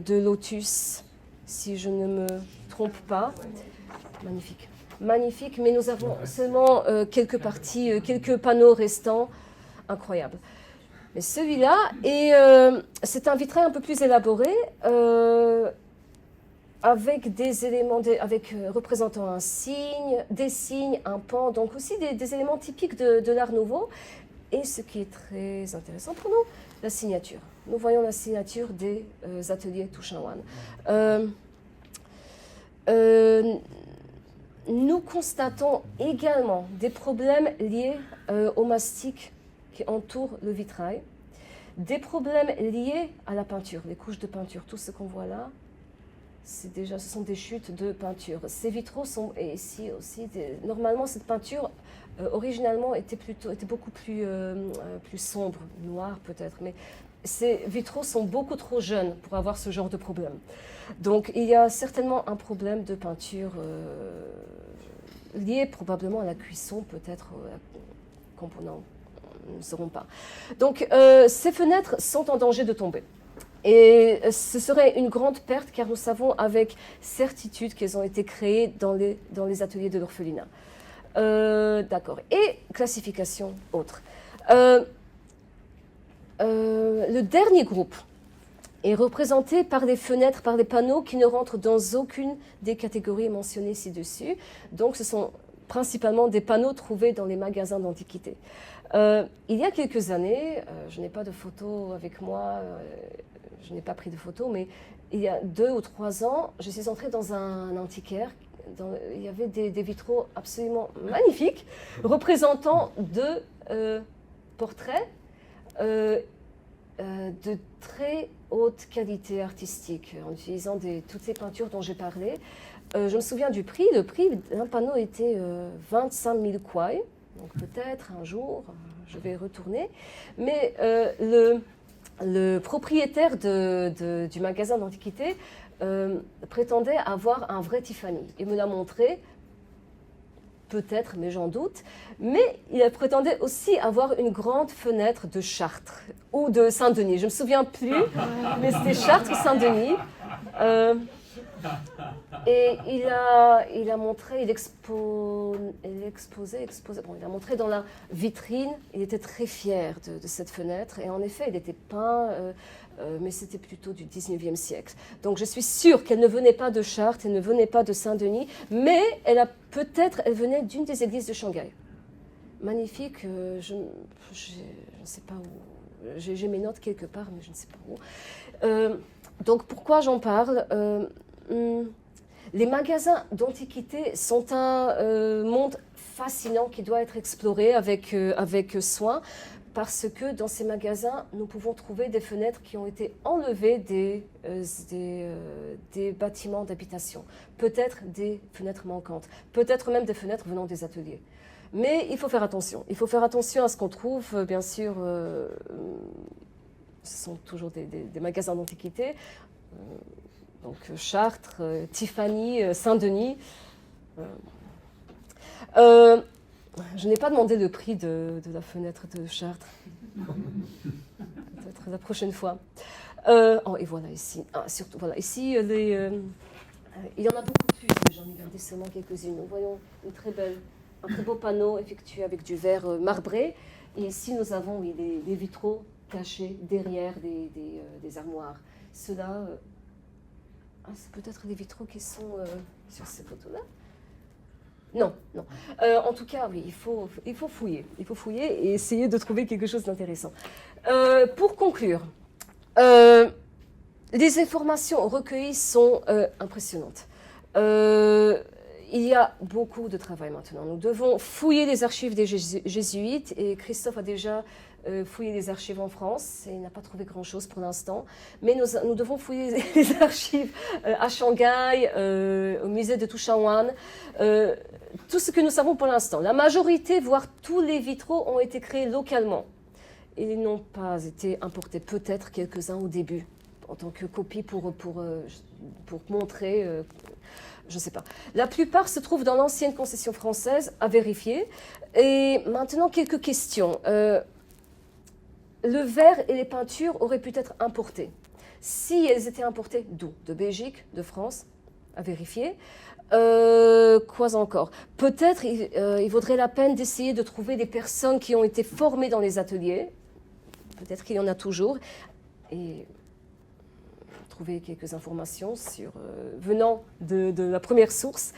lotus, si je ne me trompe pas. Magnifique. Magnifique, mais nous avons seulement quelques parties, quelques panneaux restants. Incroyable. Mais celui-là, c'est un vitrail un peu plus élaboré, avec des éléments, représentant un signe, des signes, un pan, donc aussi des éléments typiques de l'art nouveau. Et ce qui est très intéressant pour nous, la signature. Nous voyons la signature des ateliers Touchawan. Nous constatons également des problèmes liés au mastic qui entoure le vitrail, des problèmes liés à la peinture, les couches de peinture, tout ce qu'on voit là. Ce sont des chutes de peinture. Ces vitraux sont, et ici aussi, normalement cette peinture originalement était beaucoup plus sombre, noire peut-être, mais ces vitraux sont beaucoup trop jeunes pour avoir ce genre de problème. Donc il y a certainement un problème de peinture lié probablement à la cuisson, peut-être component, nous ne saurons pas. Donc ces fenêtres sont en danger de tomber. Et ce serait une grande perte car nous savons avec certitude qu'elles ont été créées dans les ateliers de l'orphelinat. D'accord. Et classification autre. Le dernier groupe est représenté par des fenêtres, par des panneaux qui ne rentrent dans aucune des catégories mentionnées ci-dessus. Donc ce sont principalement des panneaux trouvés dans les magasins d'antiquités. Il y a quelques années, je n'ai pas de photos avec moi, je n'ai pas pris de photos, mais il y a 2 ou 3 ans, je suis entrée dans un antiquaire. Il y avait des vitraux absolument magnifiques, représentant 2 portraits de très haute qualité artistique, en utilisant toutes ces peintures dont j'ai parlé. Je me souviens du prix. Le prix d'un panneau était 25 000 kwai. Donc peut-être un jour, je vais retourner. Mais le propriétaire du magasin d'antiquité prétendait avoir un vrai Tiffany. Il me l'a montré, peut-être, mais j'en doute. Mais il prétendait aussi avoir une grande fenêtre de Chartres ou de Saint-Denis. Je ne me souviens plus, mais c'était Chartres ou Saint-Denis. Et il a montré, il a montré dans la vitrine, il était très fier de cette fenêtre. Et en effet, il était peint, mais c'était plutôt du 19e siècle. Donc je suis sûre qu'elle ne venait pas de Chartres, elle ne venait pas de Saint-Denis, mais elle venait d'une des églises de Shanghai. Magnifique, je ne sais pas où, j'ai mes notes quelque part, mais je ne sais pas où. Donc pourquoi j'en parle les magasins d'antiquité sont un monde fascinant qui doit être exploré avec soin, parce que dans ces magasins, nous pouvons trouver des fenêtres qui ont été enlevées des bâtiments d'habitation, peut-être des fenêtres manquantes, peut-être même des fenêtres venant des ateliers. Mais il faut faire attention. Il faut faire attention à ce qu'on trouve, bien sûr. Ce sont toujours des magasins d'antiquité. Donc Chartres, Tiffany, Saint-Denis. Je n'ai pas demandé le prix de la fenêtre de Chartres. Peut-être la prochaine fois. Et voilà ici. Surtout, voilà, ici, il y en a beaucoup plus, mais j'en ai gardé seulement quelques-unes. Nous voyons un très beau panneau effectué avec du verre marbré. Et ici, nous avons les vitraux cachés derrière des armoires. Ceux-là, c'est peut-être les vitraux qui sont sur ces photos-là. Non. En tout cas, oui, il faut fouiller. Il faut fouiller et essayer de trouver quelque chose d'intéressant. Pour conclure, les informations recueillies sont impressionnantes. Il y a beaucoup de travail maintenant. Nous devons fouiller les archives des jésuites et Christophe a déjà fouillé les archives en France et n'a pas trouvé grand-chose pour l'instant. Mais nous devons fouiller les archives à Shanghai, au musée de Tushanwan. Tout ce que nous savons pour l'instant. La majorité, voire tous les vitraux ont été créés localement. Ils n'ont pas été importés, peut-être quelques-uns au début, en tant que copie pour montrer, je ne sais pas. La plupart se trouvent dans l'ancienne concession française, à vérifier. Et maintenant, quelques questions. Le verre et les peintures auraient pu être importés. Si elles étaient importées, d'où? De Belgique, de France, à vérifier. Quoi encore? Peut-être il vaudrait la peine d'essayer de trouver des personnes qui ont été formées dans les ateliers. Peut-être qu'il y en a toujours. Et trouver quelques informations venant de la première source.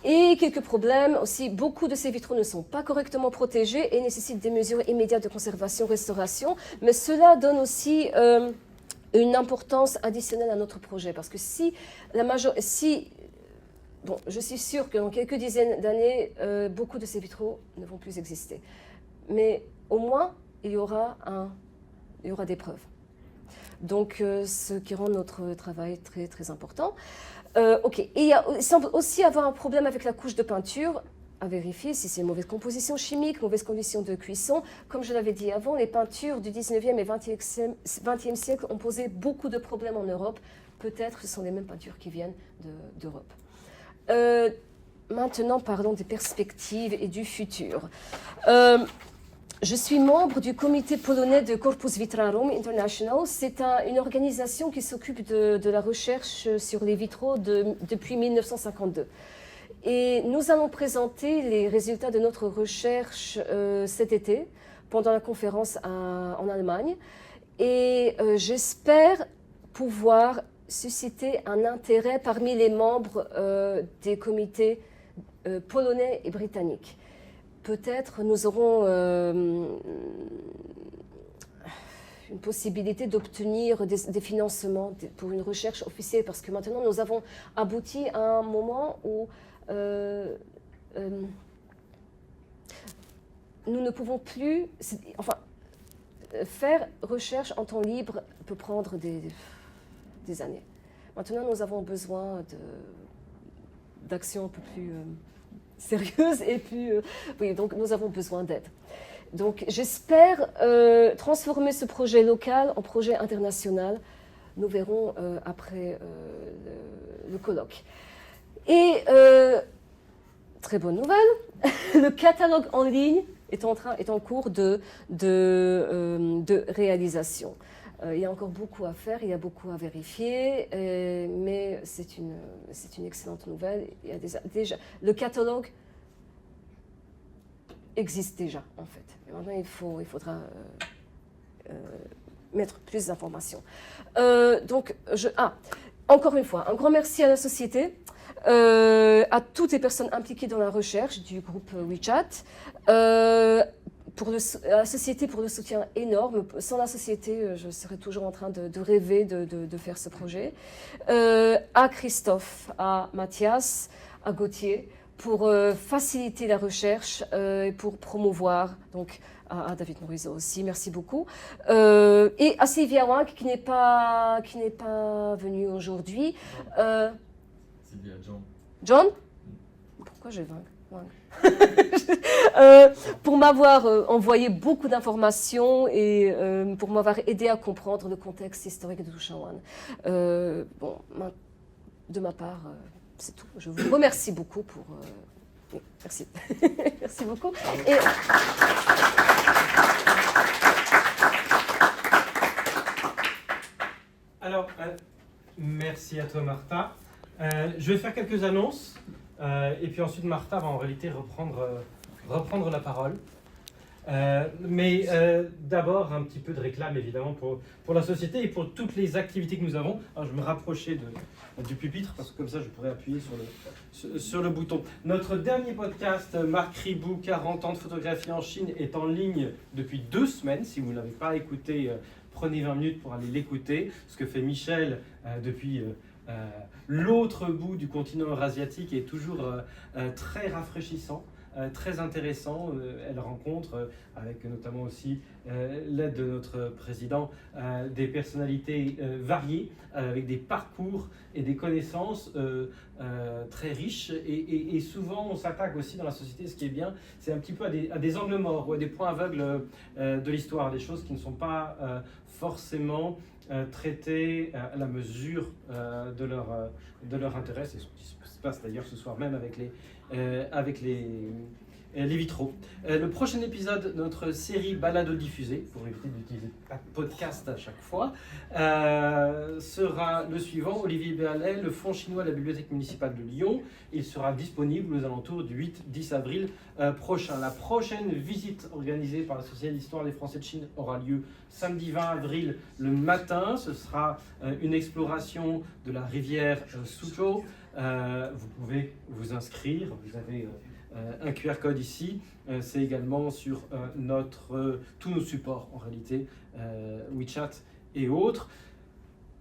Et quelques problèmes aussi. Beaucoup de ces vitraux ne sont pas correctement protégés et nécessitent des mesures immédiates de conservation, restauration. Mais cela donne aussi une importance additionnelle à notre projet. Parce que bon, je suis sûre que dans quelques dizaines d'années, beaucoup de ces vitraux ne vont plus exister. Mais au moins, il y aura des preuves. Donc, ce qui rend notre travail très, très important. Ok. Et il semble aussi avoir un problème avec la couche de peinture, à vérifier si c'est une mauvaise composition chimique, mauvaise condition de cuisson. Comme je l'avais dit avant, les peintures du 19e et 20e siècle ont posé beaucoup de problèmes en Europe. Peut-être ce sont les mêmes peintures qui viennent d'Europe. Maintenant, parlons des perspectives et du futur. Je suis membre du comité polonais de Corpus Vitrarum International. C'est une organisation qui s'occupe de la recherche sur les vitraux depuis 1952. Et nous allons présenter les résultats de notre recherche cet été, pendant la conférence en Allemagne. Et j'espère pouvoir susciter un intérêt parmi les membres des comités polonais et britanniques. Peut-être nous aurons une possibilité d'obtenir des financements pour une recherche officielle, parce que maintenant nous avons abouti à un moment où nous ne pouvons plus... faire recherche en temps libre peut prendre des années. Maintenant, nous avons besoin d'actions un peu plus sérieuses et plus... oui, donc nous avons besoin d'aide. Donc j'espère transformer ce projet local en projet international. Nous verrons après le colloque. Et très bonne nouvelle, le catalogue en ligne est en cours de réalisation. Il y a encore beaucoup à faire, il y a beaucoup à vérifier, mais c'est une excellente nouvelle. Il y a déjà, le catalogue existe déjà, en fait. Et maintenant, il faudra mettre plus d'informations. Encore une fois, un grand merci à la société, à toutes les personnes impliquées dans la recherche du groupe WeChat, à la société pour le soutien énorme. Sans la société, je serais toujours en train de rêver de faire ce projet. À Christophe, à Mathias, à Gauthier, pour faciliter la recherche et pour promouvoir, donc à David Morisot aussi, merci beaucoup. Et à Sylvia Wang, qui n'est pas venue aujourd'hui. Sylvia, John. John? Pourquoi j'ai Wang? Pour m'avoir envoyé beaucoup d'informations et pour m'avoir aidé à comprendre le contexte historique de Tushanwan. Bon, de ma part, c'est tout. Je vous remercie beaucoup pour... oui, merci. Merci beaucoup. Et... Alors, merci à toi, Martha. Je vais faire quelques annonces. Et puis ensuite, Martha va en réalité reprendre la parole. Mais d'abord, un petit peu de réclame, évidemment, pour la société et pour toutes les activités que nous avons. Alors, je vais me rapprocher du pupitre, parce que comme ça, je pourrais appuyer sur le bouton. Notre dernier podcast, Marc Ribou, 40 ans de photographie en Chine, est en ligne depuis 2 semaines. Si vous ne l'avez pas écouté, prenez 20 minutes pour aller l'écouter. Ce que fait Michel depuis... l'autre bout du continent eurasiatique est toujours très rafraîchissant. très intéressant. Elle rencontre, avec notamment aussi l'aide de notre président, des personnalités variées, avec des parcours et des connaissances très riches. Et souvent, on s'attaque aussi dans la société, ce qui est bien, c'est un petit peu à des angles morts ou à des points aveugles de l'histoire, des choses qui ne sont pas forcément traitées à la mesure de leur intérêt. C'est ce qui se passe d'ailleurs ce soir même avec les vitraux. Le prochain épisode de notre série Balado diffusée, pour éviter d'utiliser podcast à chaque fois, sera le suivant. Olivier Berlet, le Fonds chinois de la Bibliothèque municipale de Lyon. Il sera disponible aux alentours du 8-10 avril prochain. La prochaine visite organisée par la Société d'Histoire des Français de Chine aura lieu samedi 20 avril le matin. Ce sera une exploration de la rivière Suzhou. Vous pouvez vous inscrire. Vous avez un QR code ici, c'est également sur tous nos supports en réalité, WeChat et autres.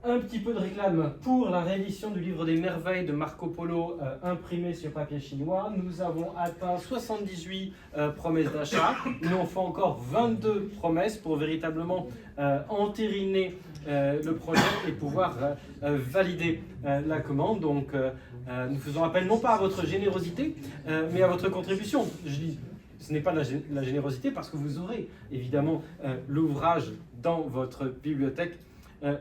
Un petit peu de réclame pour la réédition du livre des merveilles de Marco Polo imprimé sur papier chinois. Nous avons atteint 78 promesses d'achat. Il nous en faut encore 22 promesses pour véritablement entériner le projet et pouvoir valider la commande. Donc nous faisons appel non pas à votre générosité, mais à votre contribution. Je dis, ce n'est pas de la générosité parce que vous aurez évidemment l'ouvrage dans votre bibliothèque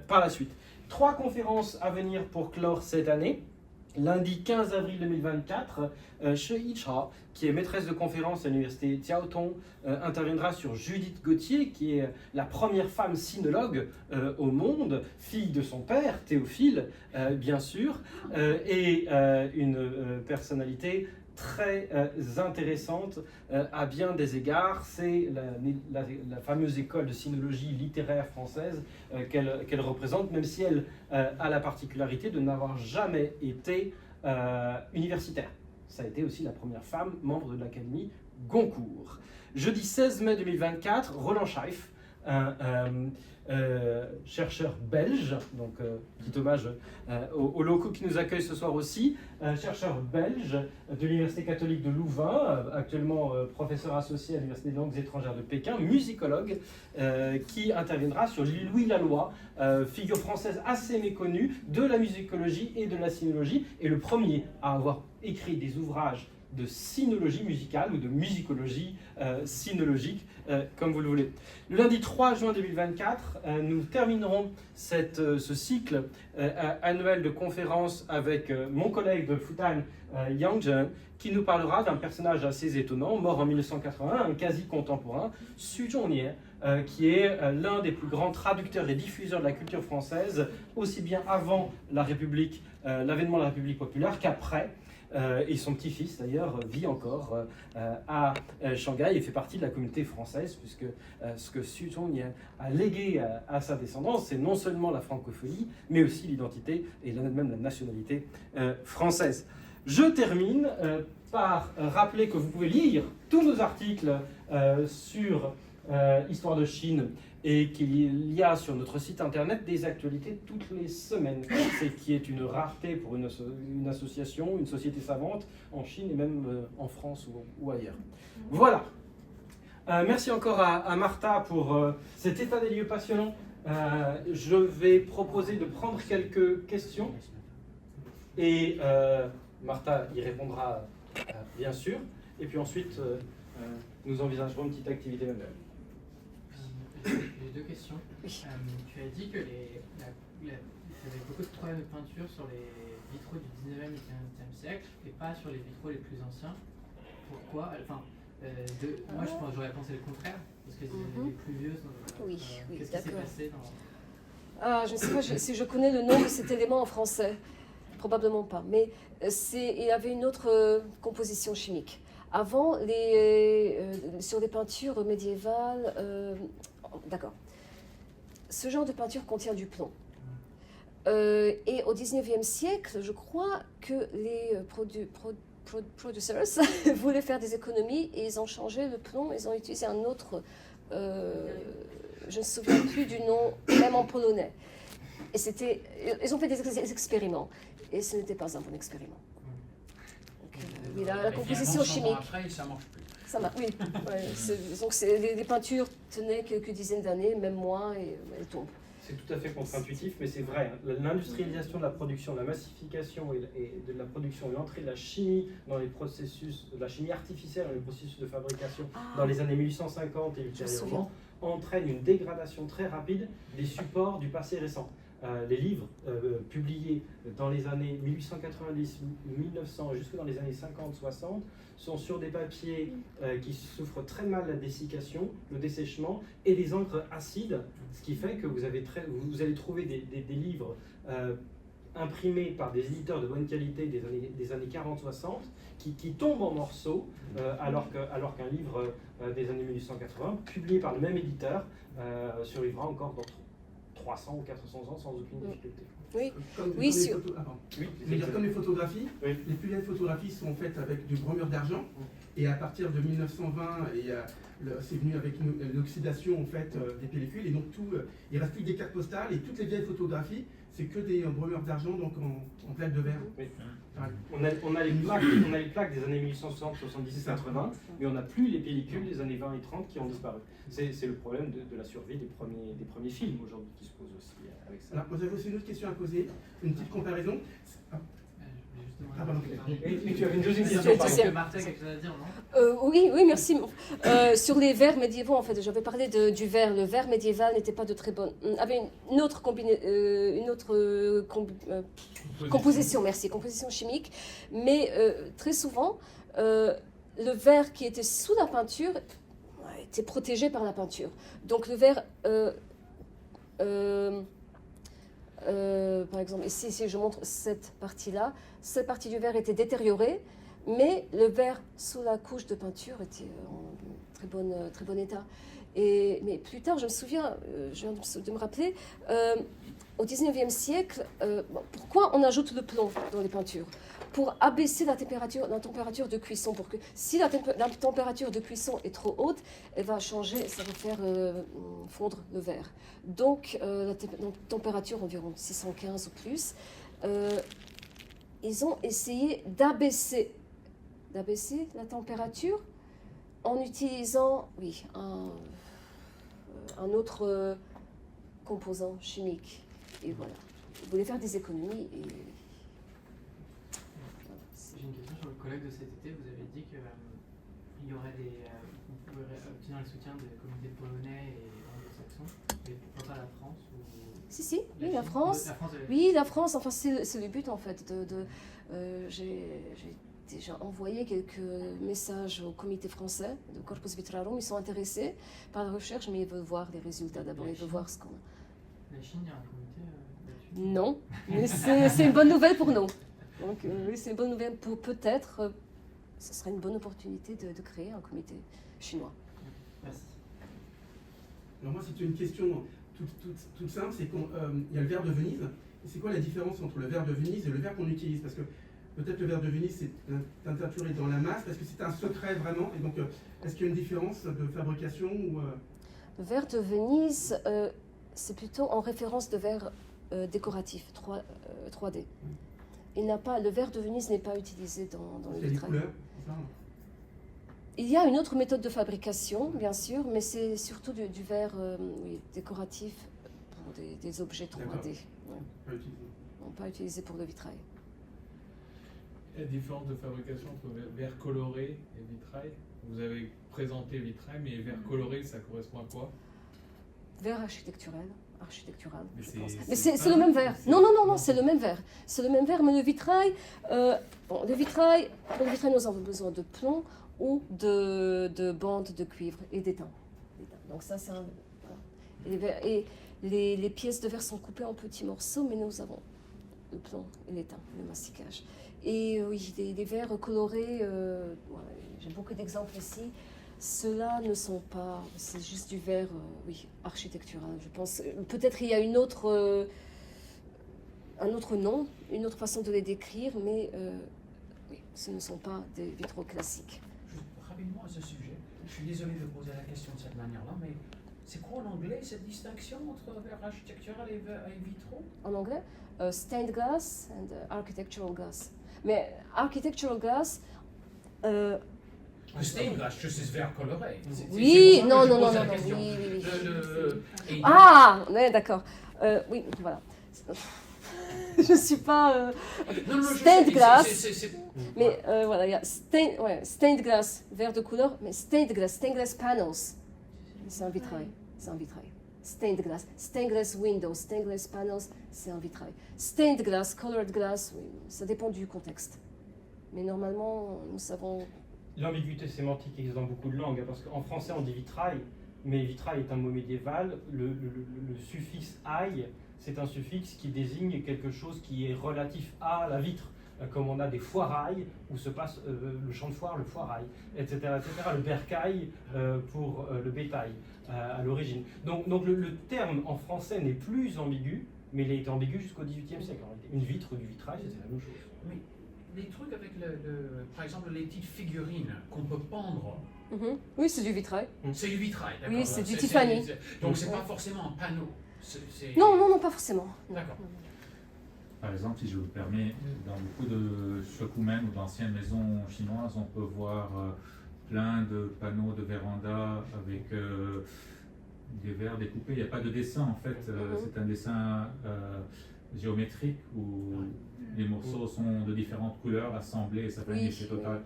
par la suite. 3 conférences à venir pour clore cette année. Lundi 15 avril 2024, Shi Yicha, qui est maîtresse de conférence à l'université Jiao Tong, interviendra sur Judith Gauthier, qui est la première femme sinologue au monde, fille de son père, Théophile, bien sûr, et une personnalité très intéressante à bien des égards. C'est la fameuse école de sinologie littéraire française qu'elle représente, même si elle a la particularité de n'avoir jamais été universitaire. Ça a été aussi la première femme membre de l'Académie Goncourt. Jeudi 16 mai 2024, Roland Scheif, chercheur belge, donc petit hommage aux locaux qui nous accueillent ce soir aussi, chercheur belge de l'Université catholique de Louvain, actuellement professeur associé à l'Université des langues étrangères de Pékin, musicologue, qui interviendra sur Louis Laloy, figure française assez méconnue de la musicologie et de la sinologie, et le premier à avoir écrit des ouvrages de sinologie musicale ou de musicologie sinologique, comme vous le voulez. Le lundi 3 juin 2024, nous terminerons ce cycle annuel de conférences avec mon collègue de Fudan, Yang Zhen, qui nous parlera d'un personnage assez étonnant, mort en 1981, un quasi-contemporain, Xu Zhongnie, qui est l'un des plus grands traducteurs et diffuseurs de la culture française, aussi bien avant la République, l'avènement de la République populaire qu'après. Et son petit-fils, d'ailleurs, vit encore à Shanghai et fait partie de la communauté française, puisque ce que Xu Zhongnie a légué à sa descendance, c'est non seulement la francophonie, mais aussi l'identité et même la nationalité française. Je termine par rappeler que vous pouvez lire tous nos articles sur Histoire de Chine et qu'il y a sur notre site internet des actualités toutes les semaines, ce qui est une rareté pour une association, une société savante en Chine et même en France ou ailleurs. Voilà. Merci encore à Martha pour cet état des lieux passionnant. Je vais proposer de prendre quelques questions et Martha y répondra bien sûr. Et puis ensuite, nous envisagerons une petite activité manuelle. J'ai 2 questions. Tu as dit que il y avait beaucoup de problèmes de peinture sur les vitraux du 19e et 20e siècle et pas sur les vitraux les plus anciens. Pourquoi? Enfin, moi j'aurais pensé le contraire, parce que les plus vieux sont... Oui, qu'est-ce qui s'est d'accord. passé Je ne sais pas si je connais le nom de cet élément en français. Probablement pas. Mais il y avait une autre composition chimique. Avant, sur les peintures médiévales, d'accord. Ce genre de peinture contient du plomb. Et au 19e siècle, je crois que les producers voulaient faire des économies et ils ont changé le plomb, ils ont utilisé un autre, je ne me souviens plus du nom, même en polonais. Et ils ont fait des expériments et ce n'était pas un bon expériment. Donc, Oui, la Et finalement, composition 100 ans chimique. après, ça marche plus. Ça marche, oui. Ouais, donc les peintures tenaient quelques dizaines d'années, même moins, et elles tombent. C'est tout à fait contre-intuitif, mais c'est vrai. Hein. L'industrialisation de la production, la massification et de la production et l'entrée de la chimie dans les processus, de la chimie artificielle dans les processus de fabrication dans les années 1850 et ultérieurement, entraîne une dégradation très rapide des supports du passé récent. Les livres publiés dans les années 1890, 1900 jusque dans les années 50-60 sont sur des papiers qui souffrent très mal la dessiccation, le dessèchement et des encres acides, ce qui fait que vous allez trouver des livres imprimés par des éditeurs de bonne qualité des années 40-60 qui tombent en morceaux alors qu'un livre des années 1880, publié par le même éditeur, survivra encore dans 300 ou 400 ans sans aucune difficulté. Oui, Comme oui, les sur... photos- ah, pardon. Oui, Je veux dire, comme les photographies, Oui. les plus vieilles photographies sont faites avec du bromure d'argent, et à partir de 1920, c'est venu avec une oxydation en fait, des pellicules, et donc il ne reste plus que des cartes postales, et toutes les vieilles photographies, c'est que des bromures d'argent, donc en plaque de verre. Oui. Pareil. On a les plaques des années 1860, 70, 80, mais on n'a plus les pellicules des années 20 et 30 qui ont disparu. C'est le problème de la survie des premiers films aujourd'hui qui se pose aussi avec ça. Alors, vous avez aussi une autre question à poser, une petite comparaison. Ah, pardon. Et tu avais une deuxième C'est question. deuxième. Martin a quelque chose à dire, non? Oui, merci. Sur les vers médiévaux, en fait, j'avais parlé du vers. Le vers médiéval n'était pas de très bonne... avait une autre, composition, merci, composition chimique. Mais très souvent, le verre qui était sous la peinture était protégé par la peinture. Donc le verre... par exemple, ici, si je montre cette partie-là, cette partie du verre était détériorée, mais le verre sous la couche de peinture était en très bon état. Mais plus tard, je me souviens, je viens de me rappeler, au 19e siècle, pourquoi on ajoute le plomb dans les peintures? Pour abaisser la température de cuisson. Pour que, si la température de cuisson est trop haute, elle va changer, ça va faire fondre le verre. Donc, la température environ 615 ou plus. Ils ont essayé d'abaisser la température en utilisant un autre composant chimique. Et voilà. Ils voulaient faire des économies. J'ai une question sur le colloque de cet été. Vous avez dit qu'il y aurait on pouvait obtenir le soutien des communautés polonais et anglo-saxons, mais pourquoi pas la France ou... Si, oui, la France. Oui, la France, enfin, c'est le but en fait. J'ai déjà envoyé quelques messages au comité français de Corpus Vitrarum. Ils sont intéressés par la recherche, mais ils veulent voir les résultats d'abord. Ils veulent voir ce qu'on a. La Chine, il y a un comité là-dessus? Non, mais c'est une bonne nouvelle pour nous. Donc, oui, c'est une bonne nouvelle pour peut-être. Ce serait une bonne opportunité de créer un comité chinois. Merci. Alors moi, c'est une question toute simple, c'est qu'il y a le verre de Venise. Et c'est quoi la différence entre le verre de Venise et le verre qu'on utilise? Parce que peut-être le verre de Venise, c'est teinturé dans la masse, parce que c'est un secret vraiment. Et donc, est-ce qu'il y a une différence de fabrication ou, Le verre de Venise, c'est plutôt en référence de verre décoratif, 3D. Le verre de Venise n'est pas utilisé dans le vitrail. couleurs, c'est ça? Il y a une autre méthode de fabrication, bien sûr, mais c'est surtout du verre décoratif pour des objets 3D. Ouais. Pas utilisé. Non, pas utilisé pour le vitrail. La différence de fabrication entre verre coloré et vitrail. Vous avez présenté vitrail, mais verre coloré, ça correspond à quoi? Verre architectural, Mais je pense. c'est Mais c'est pas- le même verre. c'est- Non, c'est le même verre. C'est le même verre, mais le vitrail, pour le vitrail, nous avons besoin de plomb ou de bandes de cuivre et d'étain. Donc ça, c'est un... Voilà. Et les pièces de verre sont coupées en petits morceaux, mais nous avons le plomb et l'étain, le massicage. Et oui, des verres colorés, voilà, j'ai beaucoup d'exemples ici. Ceux-là ne sont pas, c'est juste du verre, architectural, je pense. Peut-être il y a un autre nom, une autre façon de les décrire, mais oui, ce ne sont pas des vitraux classiques. Juste rapidement à ce sujet, je suis désolé de poser la question de cette manière-là, mais c'est quoi en anglais cette distinction entre verre architectural et vitraux? En anglais, stained glass and architectural glass. Mais architectural glass, Le stained glass, juste ce verre coloré. Oui, C'est pour ça non, que je non, non, pose la non, question. oui, oui, oui. Et- Ah, ouais, d'accord. Oui, voilà. Je suis pas... Non, non, Stained glass. c'est- Mais voilà, il y a stained glass, verre de couleur, mais stained glass panels, c'est un vitrail, c'est un vitrail. Stained glass windows, stained glass panels, c'est un vitrail. Stained glass, colored glass, oui, ça dépend du contexte. Mais normalement, nous savons... L'ambiguïté sémantique existe dans beaucoup de langues, hein, parce qu'en français on dit vitrail, mais vitrail est un mot médiéval. Le suffixe aille, c'est un suffixe qui désigne quelque chose qui est relatif à la vitre. Comme on a des foirailles, où se passe le champ de foire, le foirail, etc. etc. Le bercail pour le bétail à l'origine. Donc le terme en français n'est plus ambigu, mais il a été ambigu jusqu'au XVIIIe siècle. En réalité. Une vitre ou du vitrail, c'était la même chose. Mais les trucs avec par exemple les petites figurines qu'on peut pendre, Oui, c'est du vitrail. c'est du vitrail, d'accord? Oui, c'est du Tiffany. Donc c'est pas forcément un panneau. Non, non, non, pas forcément. Non. D'accord. Par exemple, si je vous permets, dans beaucoup de shokumen ou d'anciennes maisons chinoises, on peut voir plein de panneaux de véranda avec des verres découpés. Il n'y a pas de dessin en fait, c'est un dessin géométrique où les morceaux sont de différentes couleurs assemblés et ça fait un effet total.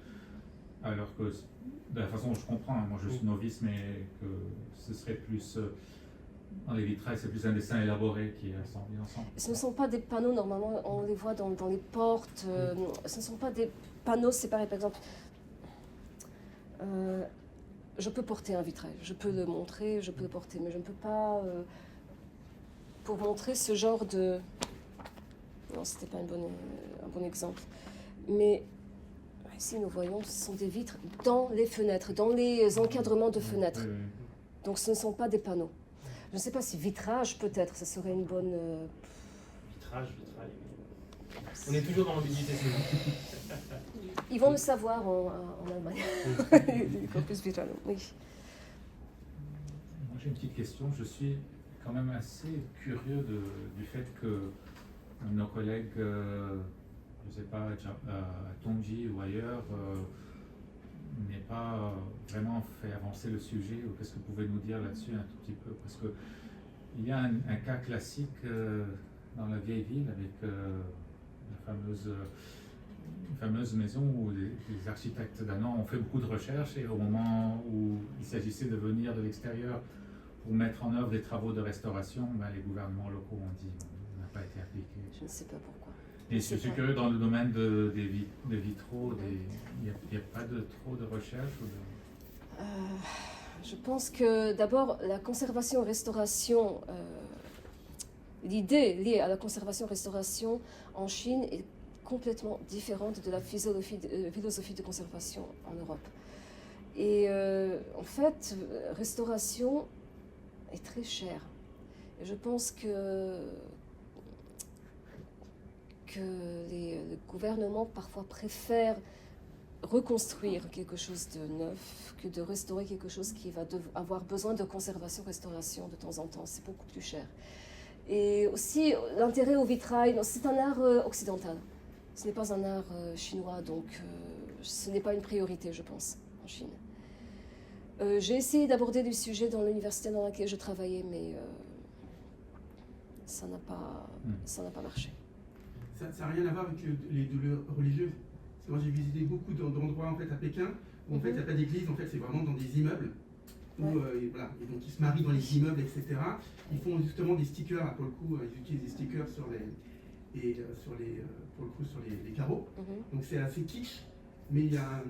Alors que, de la façon dont je comprends, hein, moi je suis novice, mais que ce serait plus... dans les vitrails, c'est plus un dessin élaboré qui est assemblé ensemble. Ce ne sont pas des panneaux, normalement, on les voit dans les portes. Ce ne sont pas des panneaux séparés, par exemple. Je peux porter un vitrail, je peux le montrer, je peux le porter, mais je ne peux pas, pour montrer ce genre de... Non, ce n'était pas un bon exemple. Mais ici, nous voyons, ce sont des vitres dans les fenêtres, dans les encadrements de fenêtres. Donc ce ne sont pas des panneaux. Je ne sais pas si vitrage, peut-être, ça serait une bonne... Vitrage. On est toujours dans l'ambiguïté sémantique. Ils vont le savoir en Allemagne. Les corpus vitrale, oui. Moi j'ai une petite question. Je suis quand même assez curieux du fait que nos collègues, je ne sais pas, à Tongji ou ailleurs, n'aient pas vraiment fait avancer le sujet. Qu'est-ce que vous pouvez nous dire là-dessus un tout petit peu? Parce qu'il y a un cas classique dans la vieille ville avec la fameuse maison où les architectes danois ont fait beaucoup de recherches et au moment où il s'agissait de venir de l'extérieur pour mettre en œuvre des travaux de restauration, les gouvernements locaux ont dit ça n'a pas été appliqué. Je ne sais pas pourquoi. Et je suis curieux, dans le domaine des vitraux, il n'y a pas trop de recherche Je pense que d'abord, la conservation-restauration, l'idée liée à la conservation-restauration en Chine est complètement différente de la philosophie de conservation en Europe. Et en fait, restauration est très chère. Et je pense que les gouvernements parfois préfèrent reconstruire quelque chose de neuf que de restaurer quelque chose qui va avoir besoin de conservation-restauration de temps en temps. C'est beaucoup plus cher. Et aussi, l'intérêt au vitrail, c'est un art occidental. Ce n'est pas un art chinois, donc ce n'est pas une priorité, je pense, en Chine. J'ai essayé d'aborder le sujet dans l'université dans laquelle je travaillais, mais ça n'a pas marché. Ça n'a rien à voir avec les douleurs religieuses. Parce que moi, j'ai visité beaucoup d'endroits en fait, à Pékin où en fait, il n'y a pas d'église, en fait, c'est vraiment dans des immeubles. Où, et voilà. Et donc, ils se marient dans les immeubles, etc. Ils font justement des stickers, là, pour le coup, ils utilisent des stickers sur les carreaux. Donc, c'est assez kitsch, mais il y a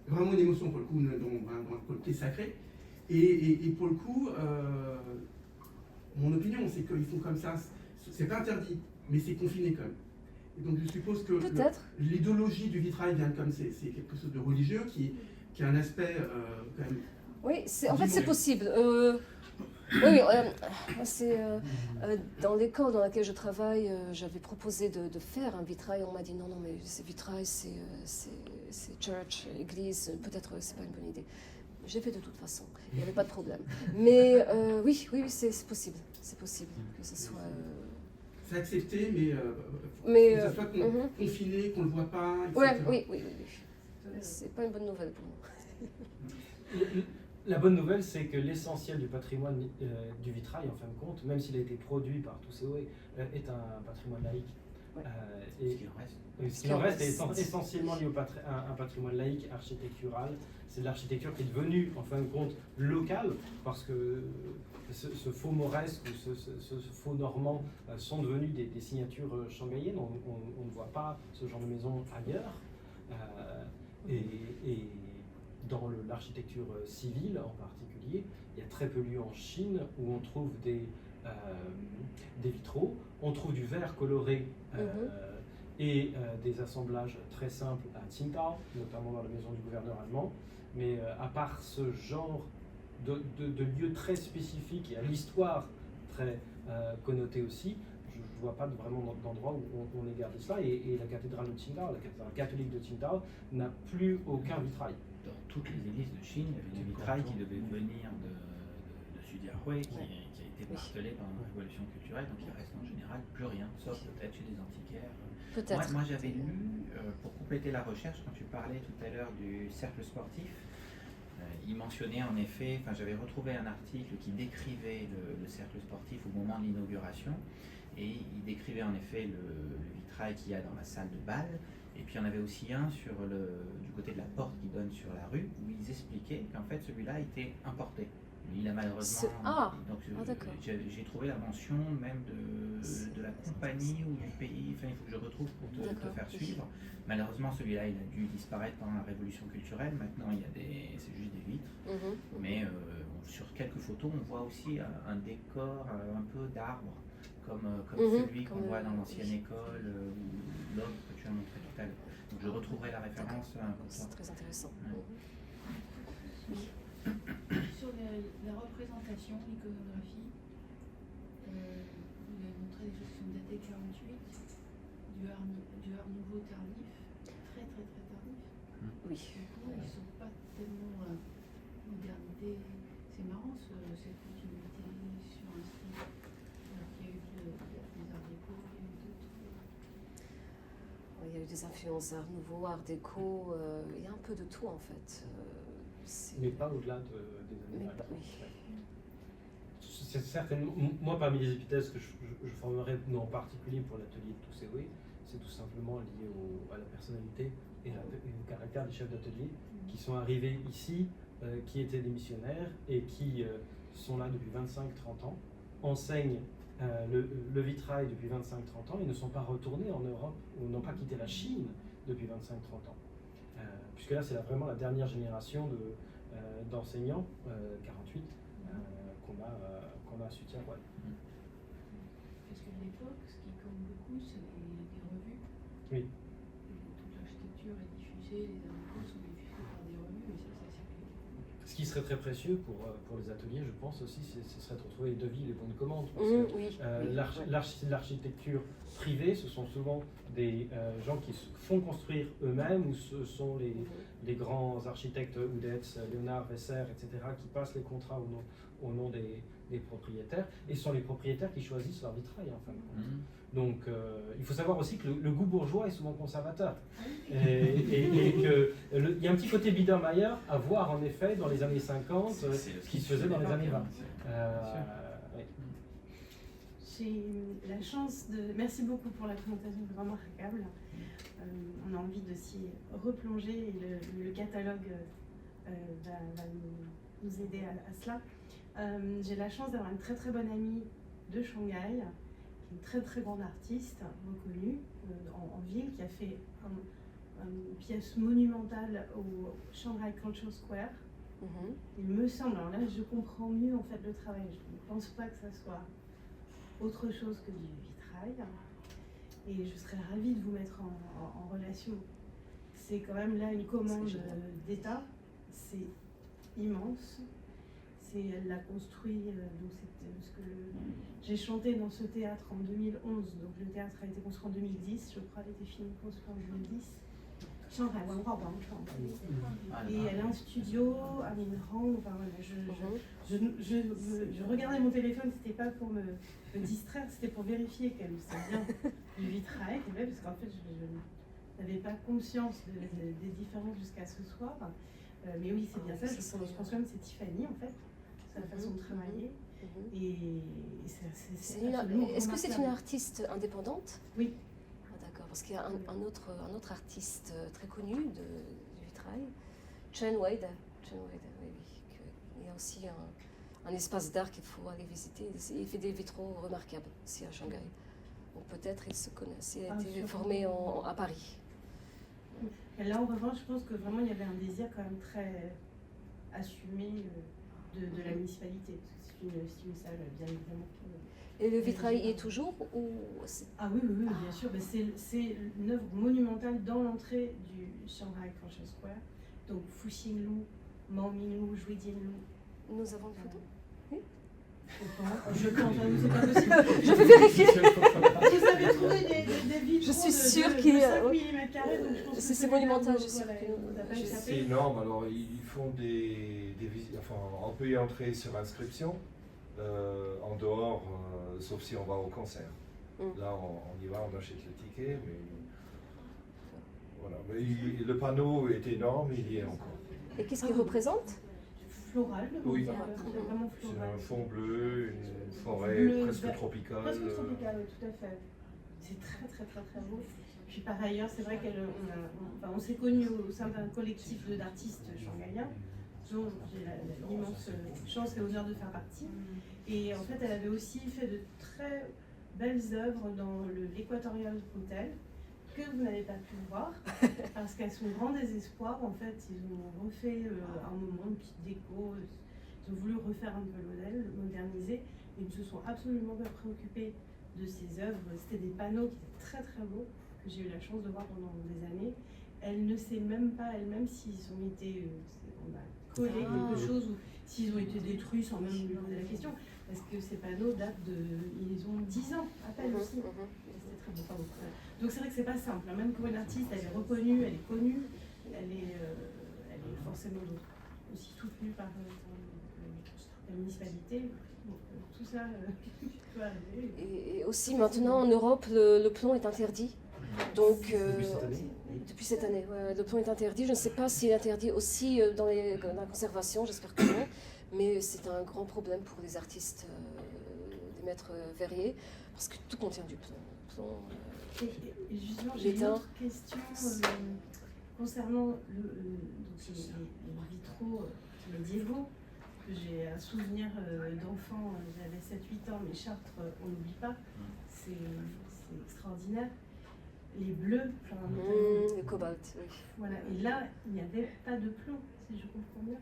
vraiment une émotion, pour le coup, dans le côté sacré. Et pour le coup, mon opinion, c'est qu'ils font comme ça. C'est pas interdit, mais c'est confiné quand même. Et donc je suppose que l'idéologie du vitrail vient comme c'est quelque chose de religieux qui a un aspect quand même. Oui, en fait c'est possible. Dans l'école dans laquelle je travaille, j'avais proposé de faire un vitrail. On m'a dit non, mais ce vitrail c'est church, église, peut-être c'est pas une bonne idée. J'ai fait de toute façon, il n'y avait pas de problème. Mais oui, c'est possible. C'est possible que ce soit... C'est accepté, mais que ça soit confiné, qu'on ne le voit pas, etc. Oui. C'est pas une bonne nouvelle pour nous. La bonne nouvelle, c'est que l'essentiel du patrimoine du vitrail, en fin de compte, même s'il a été produit par Toussaint, est un patrimoine laïque. Ouais. Et Ce qu'il en reste. ce qu'il en reste est essentiellement lié à un patrimoine laïque architectural. C'est de l'architecture qui est devenue, en fin de compte, locale, parce que ce faux mauresque ou ce faux normand sont devenus des signatures shanghaïennes. On ne voit pas ce genre de maison ailleurs. Et dans l'architecture civile en particulier, il y a très peu lieu en Chine où on trouve des vitraux, on trouve du verre coloré et des assemblages très simples à Tsingtao, notamment dans la maison du gouverneur allemand. Mais à part ce genre de lieu très spécifique et à l'histoire très connotée aussi, je ne vois pas vraiment d'endroit où on ait gardé cela. Et la cathédrale de Tsingtao, la cathédrale catholique de Tsingtao, n'a plus aucun vitrail. Dans toutes les églises de Chine, il y avait du vitrail qui devait venir de Sudiahui, qui a été martelé pendant la révolution culturelle, donc il reste en général plus rien, sauf peut-être chez des antiquaires. Peut-être. Moi j'avais lu, pour compléter la recherche, quand tu parlais tout à l'heure du cercle sportif, il mentionnait en effet, j'avais retrouvé un article qui décrivait le cercle sportif au moment de l'inauguration, et il décrivait en effet le vitrail qu'il y a dans la salle de bal. Et puis il y en avait aussi un du côté de la porte qui donne sur la rue, où ils expliquaient qu'en fait celui-là était importé. Il a malheureusement. Donc j'ai trouvé la mention même de la compagnie ou du pays. Enfin, il faut que je retrouve pour te faire suivre. Malheureusement, celui-là, il a dû disparaître pendant la révolution culturelle. Maintenant, c'est juste des vitres. Mais sur quelques photos, on voit aussi un décor un peu d'arbres, comme celui qu'on voit dans l'ancienne école ou l'autre que tu as montré tout à l'heure. Donc je retrouverai la référence. C'est très intéressant. Sur la représentation, l'iconographie, vous avez montré des choses qui sont datées de 48, du art nouveau tardif, très très très tardif. Oui. Du coup, ils ne sont pas tellement modernité. C'est marrant cette continuité sur un style. Alors qu'il y a eu des arts déco, il y a eu d'autres. Il y a eu des influences art nouveau, art déco, il y a un peu de tout en fait. Mais pas au-delà des années. Oui. C'est certainement, moi parmi les épithètes que je formerais en particulier pour l'atelier de Toussaint, c'est tout simplement lié à la personnalité et au caractère des chefs d'atelier qui sont arrivés ici, qui étaient des missionnaires et qui sont là depuis 25-30 ans, enseignent le vitrail depuis 25-30 ans et ne sont pas retournés en Europe ou n'ont pas quitté la Chine depuis 25-30 ans. Puisque là, c'est vraiment la dernière génération d'enseignants, 48, qu'on a à Sudiahui. Parce qu'à l'époque, ce qui compte beaucoup, c'est les revues. Oui. Toute l'architecture est diffusée, les articles sont diffusés par des revues, et ça circule. Ce qui serait très précieux pour les ateliers, je pense aussi, ce serait de retrouver les devis, les bons de commande. Parce que l'architecture privée, ce sont souvent des gens qui se font construire eux-mêmes, ou ce sont les grands architectes Oudetz, Léonard, Vesser, etc., qui passent les contrats au nom des propriétaires, et ce sont les propriétaires qui choisissent leur vitrail, en fin de compte. Donc, il faut savoir aussi que le goût bourgeois est souvent conservateur. Et qu'il y a un petit côté Biedermeier à voir, en effet, dans les années 50, ce qui se faisait dans les années 20. J'ai la chance de... Merci beaucoup pour la présentation, vraiment remarquable. On a envie de s'y replonger et le catalogue va nous aider à cela. J'ai la chance d'avoir une très très bonne amie de Shanghai, une très très grande artiste reconnue en ville, qui a fait une pièce monumentale au Shanghai Cultural Square. Il me semble, alors là je comprends mieux en fait le travail, je ne pense pas que ça soit autre chose que du vitrail, et je serais ravie de vous mettre en relation. C'est quand même là une commande d'État, c'est immense. Elle l'a construit, donc j'ai chanté dans ce théâtre en 2011, donc le théâtre a été construit en 2010, je crois, il a été fini construit en 2010. Shanghai Wenhua Guangchang. Et elle a un studio à Minhang. Enfin, voilà, je regardais mon téléphone, c'était pas pour me distraire, c'était pour vérifier qu'elle savait bien du vitrail, parce qu'en fait, n'avais pas conscience des différences jusqu'à ce soir. Mais oui, c'est bien ça. Je pense même que c'est Tiffany, en fait, sa façon de travailler. Et c'est absolument Est-ce que c'est une remarquable. artiste indépendante? Oui. Ah, d'accord, parce qu'il y a un autre artiste très connu du vitrail, Chen Wade. Il y a aussi un espace d'art qu'il faut aller visiter. Il fait des vitraux remarquables ici à Shanghai. Donc peut-être il se connaît. Il a été formé à Paris. Et là, en revanche, je pense que vraiment il y avait un désir quand même très assumé de la municipalité. Parce que c'est une salle, bien évidemment. Et le vitrail y est toujours ou Ah oui, bien sûr. Mais c'est une œuvre monumentale dans l'entrée du Shanghai Convention Square. Donc Fuxinglu, Maominglu, Juijinlu. Nous avons une photo? Oui. Je pense, c'est pas possible. Je peux vérifier. Vous avez trouvé des vitraux Je suis de sûre qu'il y a. 5 mm², donc je pense que C'est monumental, je suis voilà, sûre on n'a pas que- échappé. C'est énorme, alors ils font des visites, enfin on peut y entrer sur inscription, en dehors, sauf si on va au concert. Là on y va, on achète le ticket, mais voilà. Mais le panneau est énorme, il y est encore. Et qu'est-ce qu'il représente? Floral, Oui. vraiment C'est floral. un fond bleu, une forêt Bleu, presque vert, tropicale. Presque tropicale, oui, tout à fait. C'est très beau. Puis par ailleurs, c'est vrai qu'on s'est connus au sein d'un collectif d'artistes shanghaïens, dont j'ai l'immense chance et honneur de faire partie. Et en fait, elle avait aussi fait de très belles œuvres dans l'Equatorial Hotel, que vous n'avez pas pu voir, parce qu'à son grand désespoir, en fait, ils ont refait un moment, une petite déco, ils ont voulu refaire un peu le modèle, le moderniser, mais ils ne se sont absolument pas préoccupés de ces œuvres. C'était des panneaux qui étaient très beaux, que j'ai eu la chance de voir pendant des années. Elle ne sait même pas elle-même s'ils ont été, on a collé quelque chose, ou s'ils ont été détruits sans même lui poser la question, parce que ces panneaux datent ils ont 10 ans à peine aussi. C'était très beau, pardon. Donc c'est vrai que c'est pas simple, hein. Même pour une artiste, elle est reconnue, elle est connue, elle est forcément aussi soutenue par la municipalité. Donc, tout ça peut arriver. Et aussi maintenant en Europe, le plomb est interdit. Donc, depuis cette année, ouais, le plomb est interdit. Je ne sais pas s'il est interdit aussi dans la conservation, j'espère que non. Mais c'est un grand problème pour les artistes, des maîtres verriers, parce que tout contient du plomb. Et justement, j'ai une autre question concernant les vitraux médiévaux. J'ai un souvenir d'enfant, j'avais 7-8 ans, mais Chartres, on n'oublie pas, c'est extraordinaire. Les bleus, le cobalt, oui. Voilà, et là, il n'y avait pas de plomb, si je comprends bien.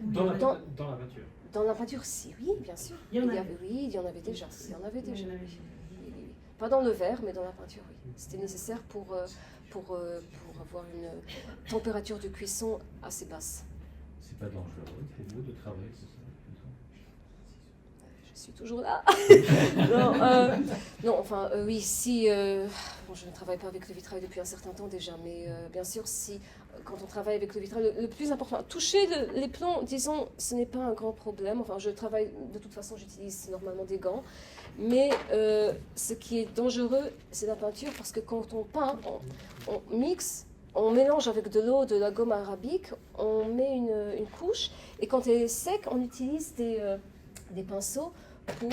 Dans la peinture. Dans la peinture, si, oui, bien sûr. Il y en avait. Oui, il y en avait déjà. Il y en avait déjà. Oui. Pas dans le verre, mais dans la peinture, oui. C'était nécessaire pour avoir une température de cuisson assez basse. C'est pas dangereux pour vous de travailler sur ça? Je suis toujours là. Non, enfin, oui, si... bon, je ne travaille pas avec le vitrail depuis un certain temps déjà, mais bien sûr, si, quand on travaille avec le vitrail, le plus important, toucher les plombs, disons, ce n'est pas un grand problème. Enfin, je travaille, de toute façon, j'utilise normalement des gants. Mais ce qui est dangereux, c'est la peinture, parce que quand on peint, on mixe, on mélange avec de l'eau, de la gomme arabique, on met une couche, et quand elle est sec, on utilise des pinceaux pour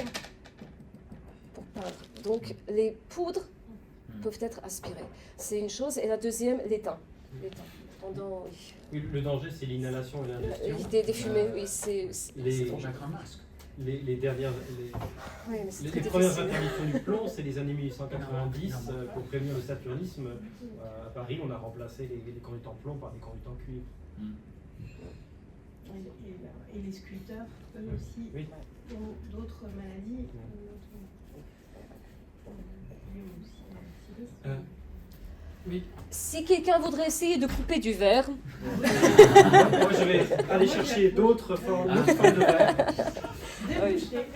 peindre. Donc les poudres peuvent être aspirées. C'est une chose. Et la deuxième, l'étain. Pendant, oui, le danger, c'est l'inhalation et l'ingestion. Éviter des fumées, oui, c'est pour mettre un masque. Les dernières, oui, les premières interdictions du plomb, c'est les années 1890 pour prévenir le saturnisme. À Paris, on a remplacé les conduites en plomb par des conduites en cuivre. Et les sculpteurs, eux aussi, ont d'autres maladies. Oui. Si quelqu'un voudrait essayer de couper du verre... Moi, je vais aller chercher d'autres formes de verre. Déboucher.